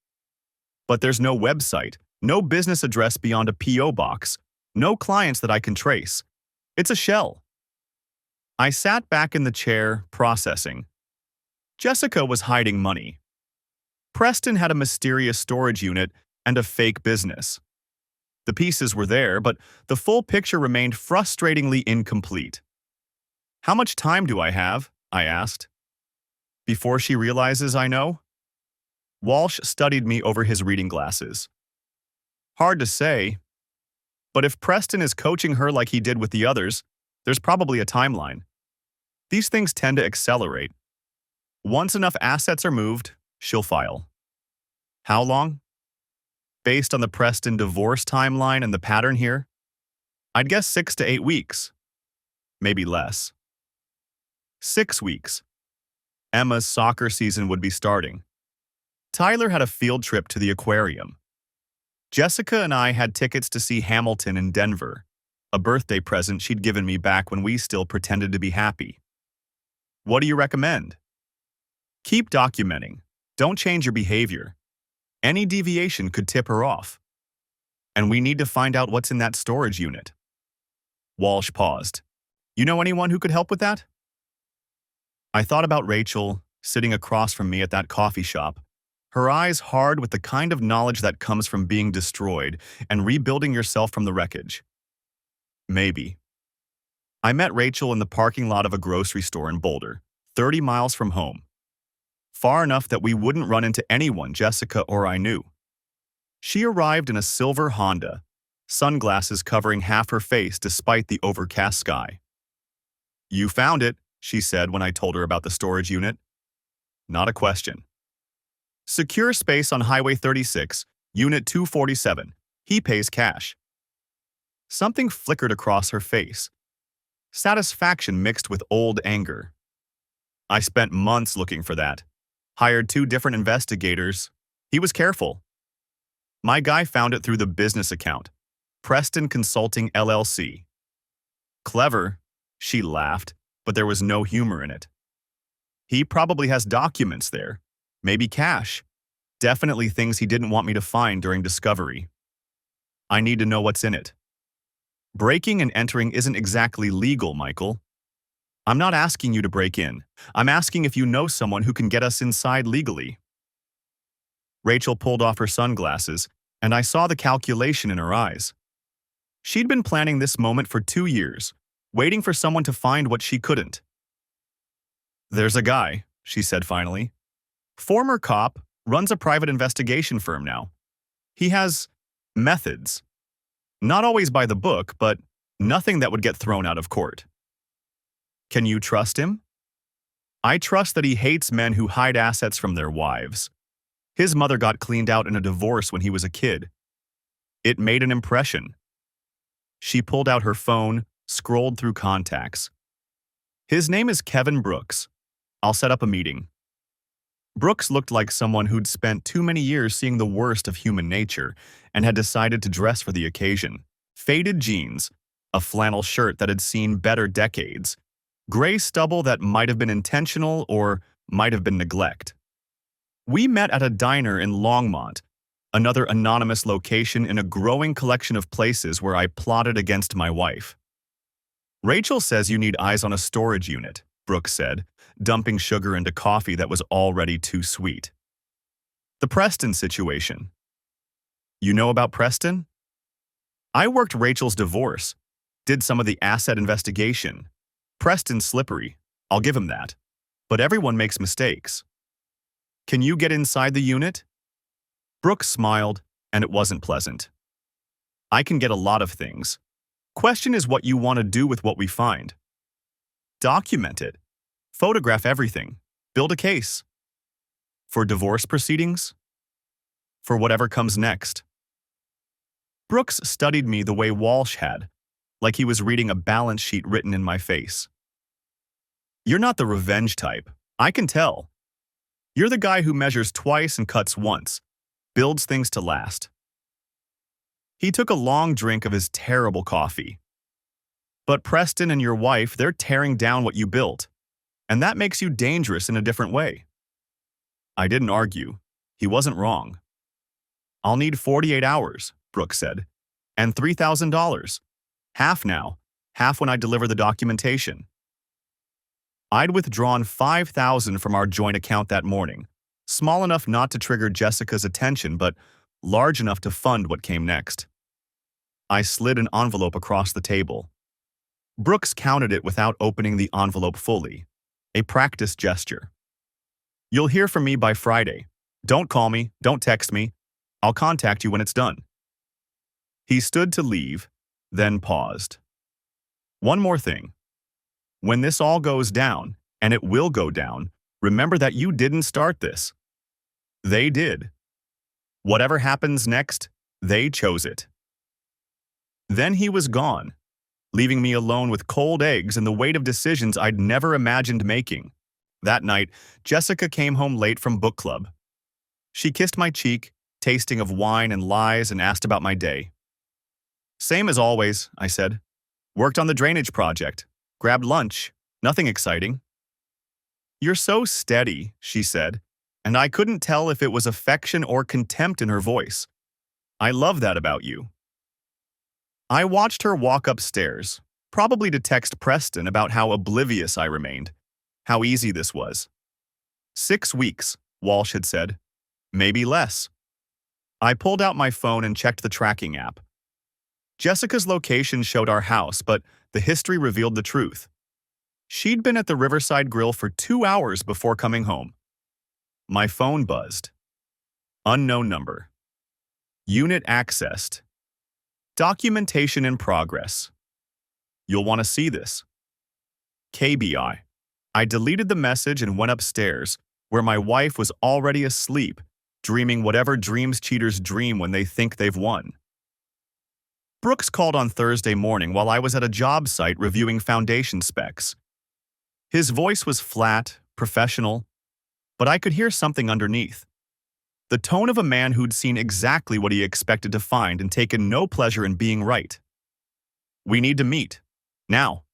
But there's no website, no business address beyond a P.O. box, no clients that I can trace. It's a shell. I sat back in the chair, processing. Jessica was hiding money. Preston had a mysterious storage unit and a fake business. The pieces were there, but the full picture remained frustratingly incomplete. How much time do I have? I asked. Before she realizes I know? Walsh studied me over his reading glasses. Hard to say, but if Preston is coaching her like he did with the others, there's probably a timeline. These things tend to accelerate. Once enough assets are moved, she'll file. How long? Based on the Preston divorce timeline and the pattern here, I'd guess 6 to 8 weeks. Maybe less. 6 weeks. Emma's soccer season would be starting. Tyler had a field trip to the aquarium. Jessica and I had tickets to see Hamilton in Denver, a birthday present she'd given me back when we still pretended to be happy. What do you recommend? Keep documenting. Don't change your behavior. Any deviation could tip her off. And we need to find out what's in that storage unit. Walsh paused. You know anyone who could help with that? I thought about Rachel, sitting across from me at that coffee shop, her eyes hard with the kind of knowledge that comes from being destroyed and rebuilding yourself from the wreckage. Maybe. I met Rachel in the parking lot of a grocery store in Boulder, 30 miles from home. Far enough that we wouldn't run into anyone Jessica or I knew. She arrived in a silver Honda, sunglasses covering half her face despite the overcast sky. You found it, she said when I told her about the storage unit. Not a question. Secure space on Highway 36, Unit 247. He pays cash. Something flickered across her face. Satisfaction mixed with old anger. I spent months looking for that. Hired 2 different investigators. He was careful. My guy found it through the business account. Preston Consulting, LLC. Clever, she laughed, but there was no humor in it. He probably has documents there. Maybe cash. Definitely things he didn't want me to find during discovery. I need to know what's in it. Breaking and entering isn't exactly legal, Michael. I'm not asking you to break in. I'm asking if you know someone who can get us inside legally. Rachel pulled off her sunglasses, and I saw the calculation in her eyes. She'd been planning this moment for 2 years, waiting for someone to find what she couldn't. There's a guy, she said finally. Former cop, runs a private investigation firm now. He has methods. Not always by the book, but nothing that would get thrown out of court. Can you trust him? I trust that he hates men who hide assets from their wives. His mother got cleaned out in a divorce when he was a kid. It made an impression. She pulled out her phone, scrolled through contacts. His name is Kevin Brooks. I'll set up a meeting. Brooks looked like someone who'd spent too many years seeing the worst of human nature and had decided to dress for the occasion. Faded jeans, a flannel shirt that had seen better decades, gray stubble that might have been intentional or might have been neglect. We met at a diner in Longmont, another anonymous location in a growing collection of places where I plotted against my wife. Rachel says you need eyes on a storage unit, Brooks said, dumping sugar into coffee that was already too sweet. The Preston situation. You know about Preston? I worked Rachel's divorce, did some of the asset investigation. Preston's slippery, I'll give him that. But everyone makes mistakes. Can you get inside the unit? Brooks smiled, and it wasn't pleasant. I can get a lot of things. Question is what you want to do with what we find. Document it. Photograph everything. Build a case. For divorce proceedings? For whatever comes next. Brooks studied me the way Walsh had, like he was reading a balance sheet written in my face. You're not the revenge type. I can tell. You're the guy who measures twice and cuts once, builds things to last. He took a long drink of his terrible coffee. But Preston and your wife, they're tearing down what you built, and that makes you dangerous in a different way. I didn't argue. He wasn't wrong. I'll need 48 hours, Brooks said, and $3,000. Half now, half when I deliver the documentation. I'd withdrawn $5,000 from our joint account that morning, small enough not to trigger Jessica's attention, but large enough to fund what came next. I slid an envelope across the table. Brooks counted it without opening the envelope fully, a practiced gesture. You'll hear from me by Friday. Don't call me, don't text me. I'll contact you when it's done. He stood to leave, then paused. One more thing. When this all goes down, and it will go down, remember that you didn't start this. They did. Whatever happens next, they chose it. Then he was gone, leaving me alone with cold eggs and the weight of decisions I'd never imagined making. That night, Jessica came home late from book club. She kissed my cheek, tasting of wine and lies, and asked about my day. Same as always, I said. Worked on the drainage project. Grabbed lunch. Nothing exciting. You're so steady, she said, and I couldn't tell if it was affection or contempt in her voice. I love that about you. I watched her walk upstairs, probably to text Preston about how oblivious I remained, how easy this was. 6 weeks, Walsh had said. Maybe less. I pulled out my phone and checked the tracking app. Jessica's location showed our house, but the history revealed the truth. She'd been at the Riverside Grill for 2 hours before coming home. My phone buzzed. Unknown number. Unit accessed. Documentation in progress. You'll want to see this. KBI. I deleted the message and went upstairs, where my wife was already asleep, dreaming whatever dreams cheaters dream when they think they've won. Brooks called on Thursday morning while I was at a job site reviewing foundation specs. His voice was flat, professional, but I could hear something underneath. The tone of a man who'd seen exactly what he expected to find and taken no pleasure in being right. We need to meet. Now.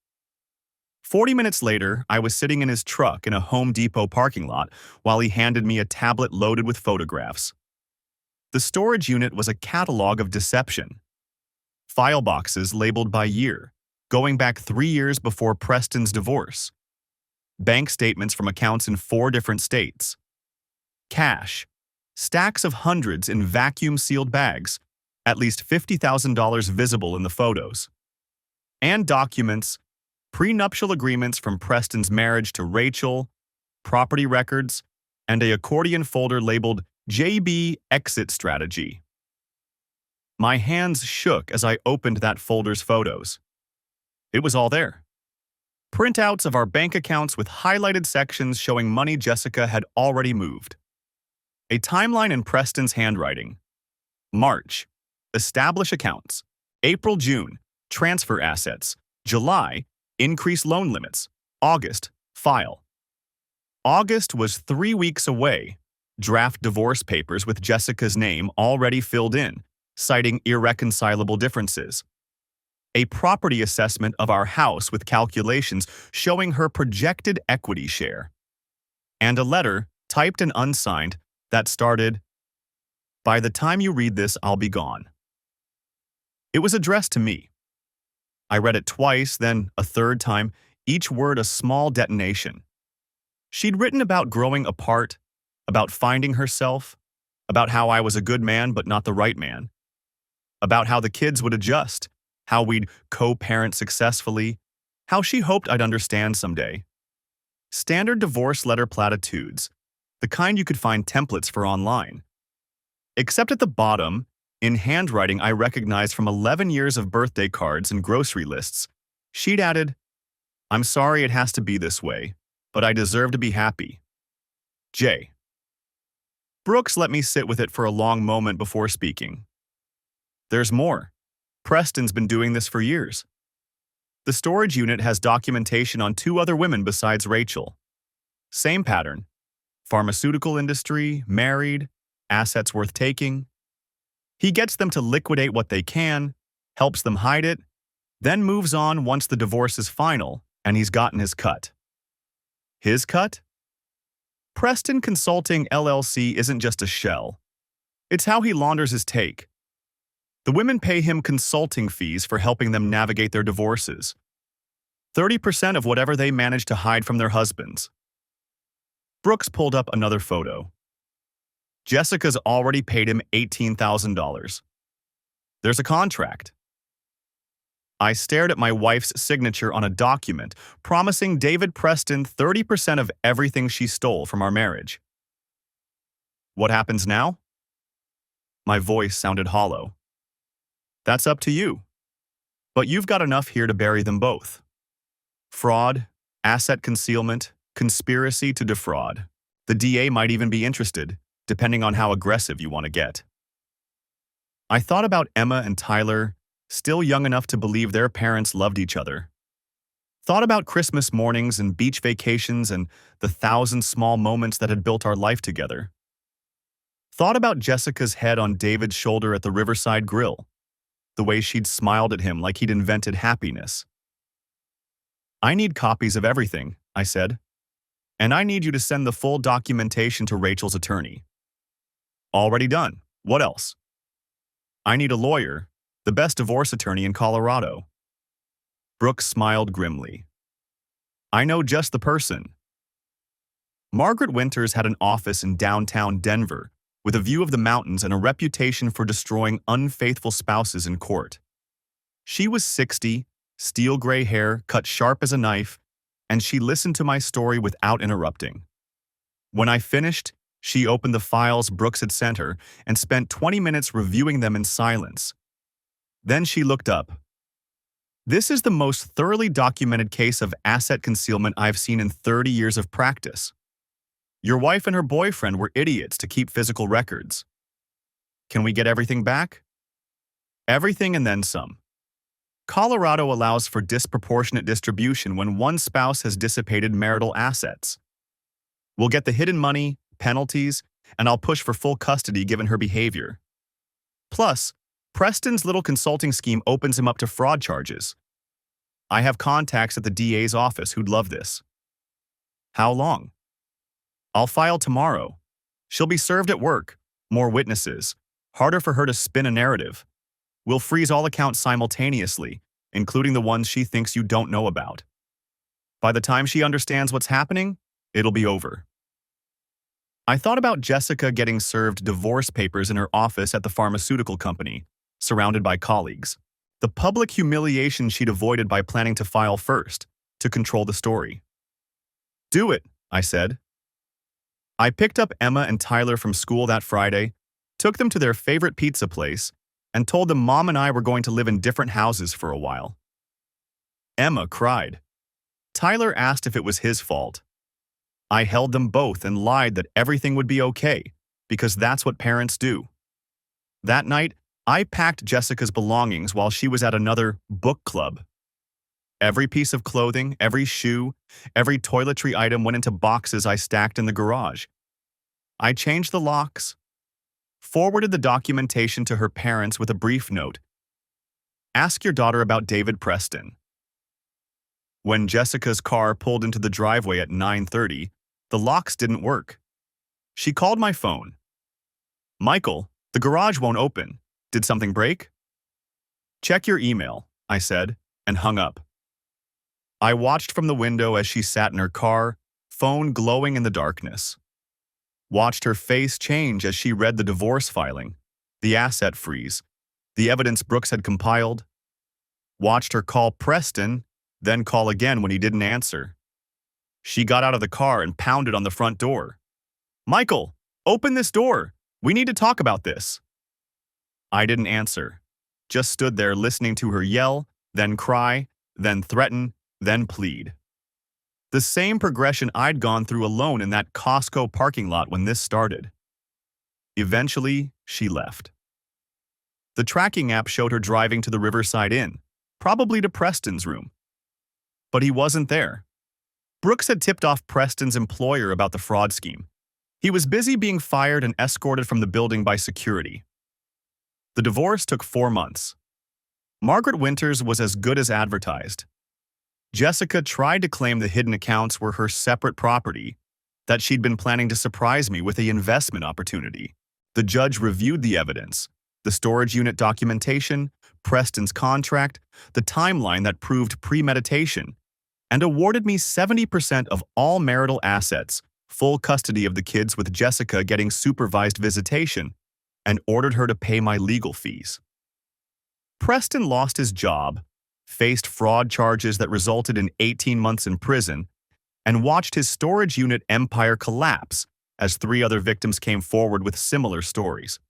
40 minutes later, I was sitting in his truck in a Home Depot parking lot while he handed me a tablet loaded with photographs. The storage unit was a catalog of deception. File boxes labeled by year, going back 3 years before Preston's divorce. Bank statements from accounts in 4 different states. Cash. Stacks of hundreds in vacuum-sealed bags, at least $50,000 visible in the photos. And documents, prenuptial agreements from Preston's marriage to Rachel, property records, and an accordion folder labeled JB Exit Strategy. My hands shook as I opened that folder's photos. It was all there. Printouts of our bank accounts with highlighted sections showing money Jessica had already moved. A timeline in Preston's handwriting. March, establish accounts. April, June, transfer assets. July, increase loan limits. August, file. August was 3 weeks away. Draft divorce papers with Jessica's name already filled in, citing irreconcilable differences. A property assessment of our house with calculations showing her projected equity share. And a letter, typed and unsigned, that started, "By the time you read this, I'll be gone." It was addressed to me. I read it twice, then a third time, each word a small detonation. She'd written about growing apart, about finding herself, about how I was a good man but not the right man, about how the kids would adjust, how we'd co-parent successfully, how she hoped I'd understand someday. Standard divorce letter platitudes, the kind you could find templates for online. Except at the bottom, in handwriting I recognized from 11 years of birthday cards and grocery lists, she'd added, "I'm sorry it has to be this way, but I deserve to be happy. J." Brooks let me sit with it for a long moment before speaking. There's more. Preston's been doing this for years. The storage unit has documentation on 2 other women besides Rachel. Same pattern. Pharmaceutical industry, married, assets worth taking. He gets them to liquidate what they can, helps them hide it, then moves on once the divorce is final and he's gotten his cut. His cut? Preston Consulting LLC isn't just a shell. It's how he launders his take. The women pay him consulting fees for helping them navigate their divorces. 30% of whatever they manage to hide from their husbands. Brooks pulled up another photo. Jessica's already paid him $18,000. There's a contract. I stared at my wife's signature on a document promising David Preston 30% of everything she stole from our marriage. What happens now? My voice sounded hollow. That's up to you. But you've got enough here to bury them both. Fraud, asset concealment, conspiracy to defraud. The DA might even be interested, depending on how aggressive you want to get. I thought about Emma and Tyler, still young enough to believe their parents loved each other. Thought about Christmas mornings and beach vacations and the 1,000 small moments that had built our life together. Thought about Jessica's head on David's shoulder at the Riverside Grill, the way she'd smiled at him like he'd invented happiness. I need copies of everything, I said, and I need you to send the full documentation to Rachel's attorney. Already done. What else? I need a lawyer, the best divorce attorney in Colorado. Brooks smiled grimly. I know just the person. Margaret Winters had an office in downtown Denver with a view of the mountains and a reputation for destroying unfaithful spouses in court. She was 60, steel gray hair, cut sharp as a knife, and she listened to my story without interrupting. When I finished, she opened the files Brooks had sent her and spent 20 minutes reviewing them in silence. Then she looked up. This is the most thoroughly documented case of asset concealment I've seen in 30 years of practice. Your wife and her boyfriend were idiots to keep physical records. Can we get everything back? Everything and then some. Colorado allows for disproportionate distribution when one spouse has dissipated marital assets. We'll get the hidden money, penalties, and I'll push for full custody given her behavior. Plus, Preston's little consulting scheme opens him up to fraud charges. I have contacts at the DA's office who'd love this. How long? I'll file tomorrow. She'll be served at work. More witnesses. Harder for her to spin a narrative. We'll freeze all accounts simultaneously, including the ones she thinks you don't know about. By the time she understands what's happening, it'll be over. I thought about Jessica getting served divorce papers in her office at the pharmaceutical company, surrounded by colleagues. The public humiliation she'd avoided by planning to file first, to control the story. Do it, I said. I picked up Emma and Tyler from school that Friday, took them to their favorite pizza place, and told them Mom and I were going to live in different houses for a while. Emma cried. Tyler asked if it was his fault. I held them both and lied that everything would be okay, because that's what parents do. That night, I packed Jessica's belongings while she was at another book club. Every piece of clothing, every shoe, every toiletry item went into boxes I stacked in the garage. I changed the locks, forwarded the documentation to her parents with a brief note. Ask your daughter about David Preston. When Jessica's car pulled into the driveway at 9:30, the locks didn't work. She called my phone. Michael, the garage won't open. Did something break? Check your email, I said, and hung up. I watched from the window as she sat in her car, phone glowing in the darkness. Watched her face change as she read the divorce filing, the asset freeze, the evidence Brooks had compiled. Watched her call Preston, then call again when he didn't answer. She got out of the car and pounded on the front door. Michael, open this door. We need to talk about this. I didn't answer, just stood there listening to her yell, then cry, then threaten, then plead. The same progression I'd gone through alone in that Costco parking lot when this started. Eventually, she left. The tracking app showed her driving to the Riverside Inn, probably to Preston's room. But he wasn't there. Brooks had tipped off Preston's employer about the fraud scheme. He was busy being fired and escorted from the building by security. The divorce took 4 months. Margaret Winters was as good as advertised. Jessica tried to claim the hidden accounts were her separate property, that she'd been planning to surprise me with an investment opportunity. The judge reviewed the evidence, the storage unit documentation, Preston's contract, the timeline that proved premeditation, and awarded me 70% of all marital assets, full custody of the kids with Jessica getting supervised visitation, and ordered her to pay my legal fees. Preston lost his job, faced fraud charges that resulted in 18 months in prison, and watched his storage unit empire collapse as 3 other victims came forward with similar stories.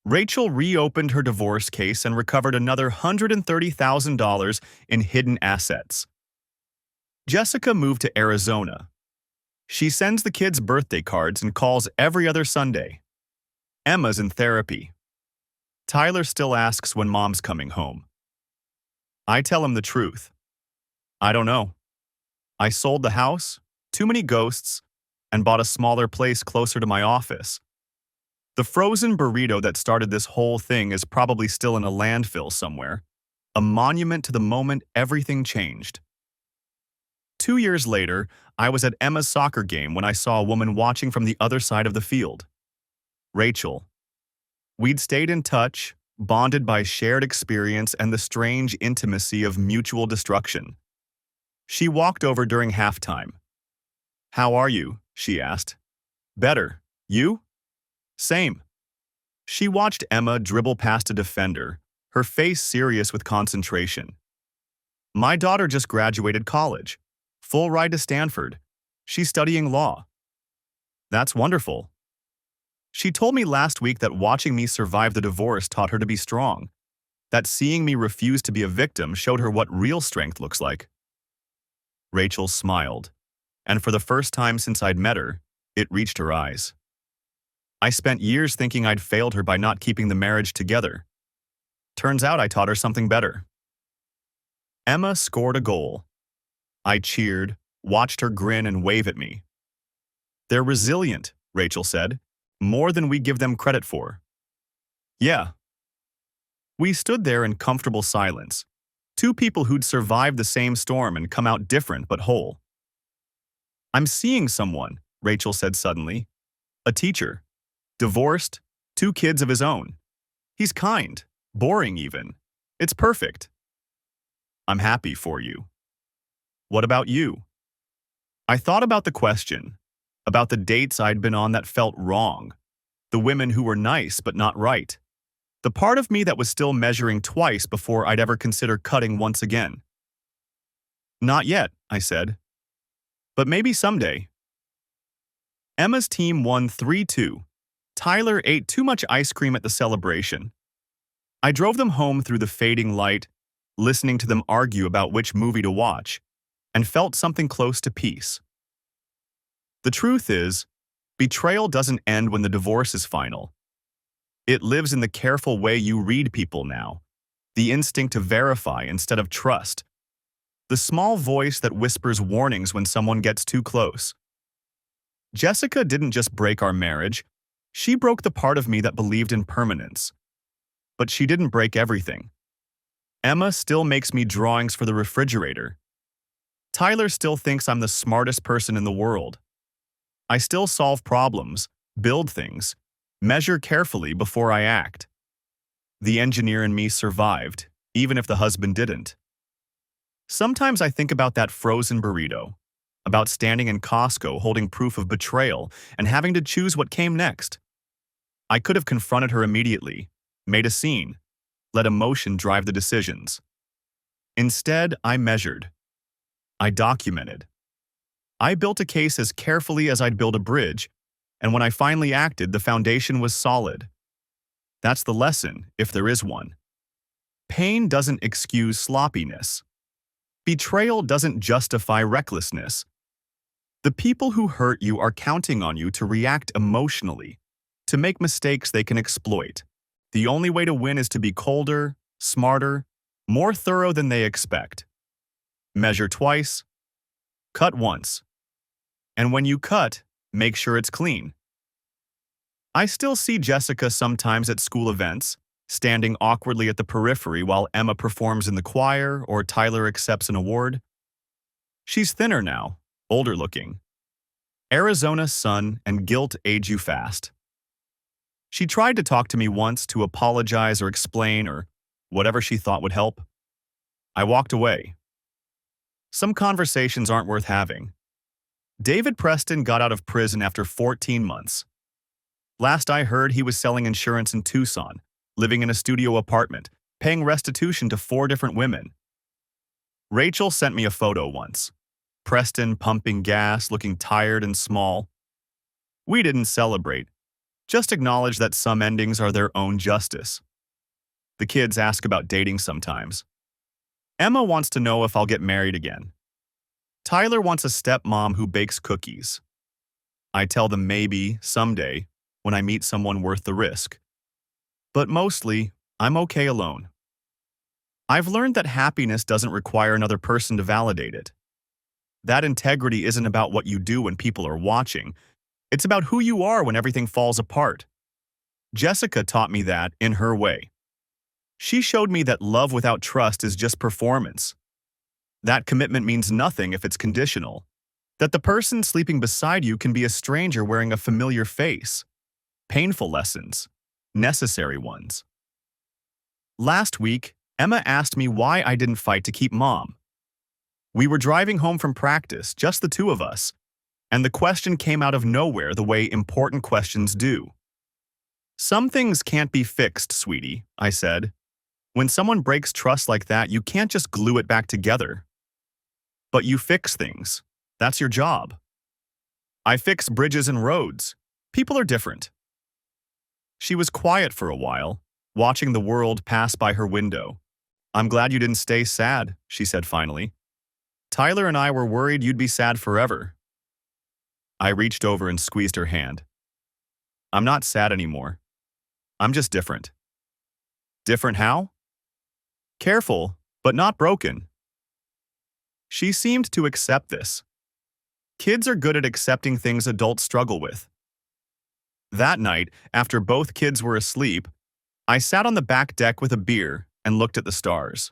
Rachel reopened her divorce case and recovered another $130,000 in hidden assets. Jessica moved to Arizona. She sends the kids birthday cards and calls every other Sunday. Emma's in therapy. Tyler still asks when mom's coming home. I tell him the truth. I don't know. I sold the house, too many ghosts, and bought a smaller place closer to my office. The frozen burrito that started this whole thing is probably still in a landfill somewhere, a monument to the moment everything changed. 2 years later, I was at Emma's soccer game when I saw a woman watching from the other side of the field. Rachel. We'd stayed in touch, bonded by shared experience and the strange intimacy of mutual destruction. She walked over during halftime. "How are you?" she asked. "Better. You?" "Same." She watched Emma dribble past a defender, her face serious with concentration. "My daughter just graduated college. Full ride to Stanford. She's studying law." "That's wonderful." She told me last week that watching me survive the divorce taught her to be strong, that seeing me refuse to be a victim showed her what real strength looks like. Rachel smiled, and for the first time since I'd met her, it reached her eyes. I spent years thinking I'd failed her by not keeping the marriage together. Turns out I taught her something better. Emma scored a goal. I cheered, watched her grin and wave at me. "They're resilient," Rachel said. "More than we give them credit for." "Yeah." We stood there in comfortable silence, 2 people who'd survived the same storm and come out different but whole. "I'm seeing someone," Rachel said suddenly. "A teacher. Divorced, 2 kids of his own. He's kind, boring even. It's perfect." "I'm happy for you." "What about you?" I thought about the question, about the dates I'd been on that felt wrong, the women who were nice but not right, the part of me that was still measuring twice before I'd ever consider cutting once again. "Not yet," I said. "But maybe someday." Emma's team won 3-2. Tyler ate too much ice cream at the celebration. I drove them home through the fading light, listening to them argue about which movie to watch, and felt something close to peace. The truth is, betrayal doesn't end when the divorce is final. It lives in the careful way you read people now, the instinct to verify instead of trust, the small voice that whispers warnings when someone gets too close. Jessica didn't just break our marriage, she broke the part of me that believed in permanence. But she didn't break everything. Emma still makes me drawings for the refrigerator. Tyler still thinks I'm the smartest person in the world. I still solve problems, build things, measure carefully before I act. The engineer in me survived, even if the husband didn't. Sometimes I think about that frozen burrito, about standing in Costco holding proof of betrayal and having to choose what came next. I could have confronted her immediately, made a scene, let emotion drive the decisions. Instead, I measured. I documented. I built a case as carefully as I'd build a bridge, and when I finally acted, the foundation was solid. That's the lesson, if there is one. Pain doesn't excuse sloppiness. Betrayal doesn't justify recklessness. The people who hurt you are counting on you to react emotionally, to make mistakes they can exploit. The only way to win is to be colder, smarter, more thorough than they expect. Measure twice, cut once. And when you cut, make sure it's clean. I still see Jessica sometimes at school events, standing awkwardly at the periphery while Emma performs in the choir or Tyler accepts an award. She's thinner now, older looking. Arizona sun and guilt age you fast. She tried to talk to me once to apologize or explain or whatever she thought would help. I walked away. Some conversations aren't worth having. David Preston got out of prison after 14 months. Last I heard, he was selling insurance in Tucson, living in a studio apartment, paying restitution to 4 different women. Rachel sent me a photo once. Preston pumping gas, looking tired and small. We didn't celebrate, just acknowledge that some endings are their own justice. The kids ask about dating sometimes. Emma wants to know if I'll get married again. Tyler wants a stepmom who bakes cookies. I tell them maybe, someday, when I meet someone worth the risk. But mostly, I'm okay alone. I've learned that happiness doesn't require another person to validate it. That integrity isn't about what you do when people are watching. It's about who you are when everything falls apart. Jessica taught me that in her way. She showed me that love without trust is just performance. That commitment means nothing if it's conditional. That the person sleeping beside you can be a stranger wearing a familiar face. Painful lessons. Necessary ones. Last week, Emma asked me why I didn't fight to keep Mom. We were driving home from practice, just the two of us, and the question came out of nowhere the way important questions do. Some things can't be fixed, sweetie, I said. When someone breaks trust like that, you can't just glue it back together. But you fix things. That's your job. I fix bridges and roads. People are different. She was quiet for a while, watching the world pass by her window. I'm glad you didn't stay sad, she said finally. Tyler and I were worried you'd be sad forever. I reached over and squeezed her hand. I'm not sad anymore. I'm just different. Different how? Careful, but not broken. She seemed to accept this. Kids are good at accepting things adults struggle with. That night, after both kids were asleep, I sat on the back deck with a beer and looked at the stars.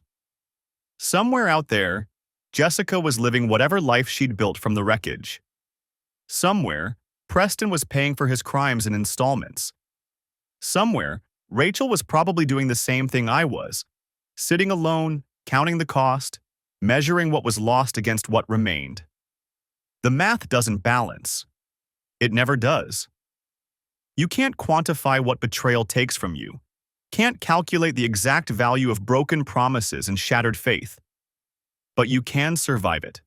Somewhere out there, Jessica was living whatever life she'd built from the wreckage. Somewhere, Preston was paying for his crimes in installments. Somewhere, Rachel was probably doing the same thing I was, sitting alone, counting the cost, measuring what was lost against what remained. The math doesn't balance. It never does. You can't quantify what betrayal takes from you, can't calculate the exact value of broken promises and shattered faith. But you can survive it.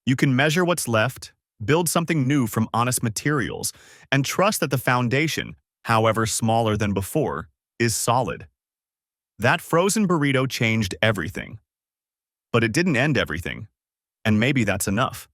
You can measure what's left, build something new from honest materials, and trust that the foundation, however smaller than before, is solid. That frozen burrito changed everything. But it didn't end everything, and maybe that's enough.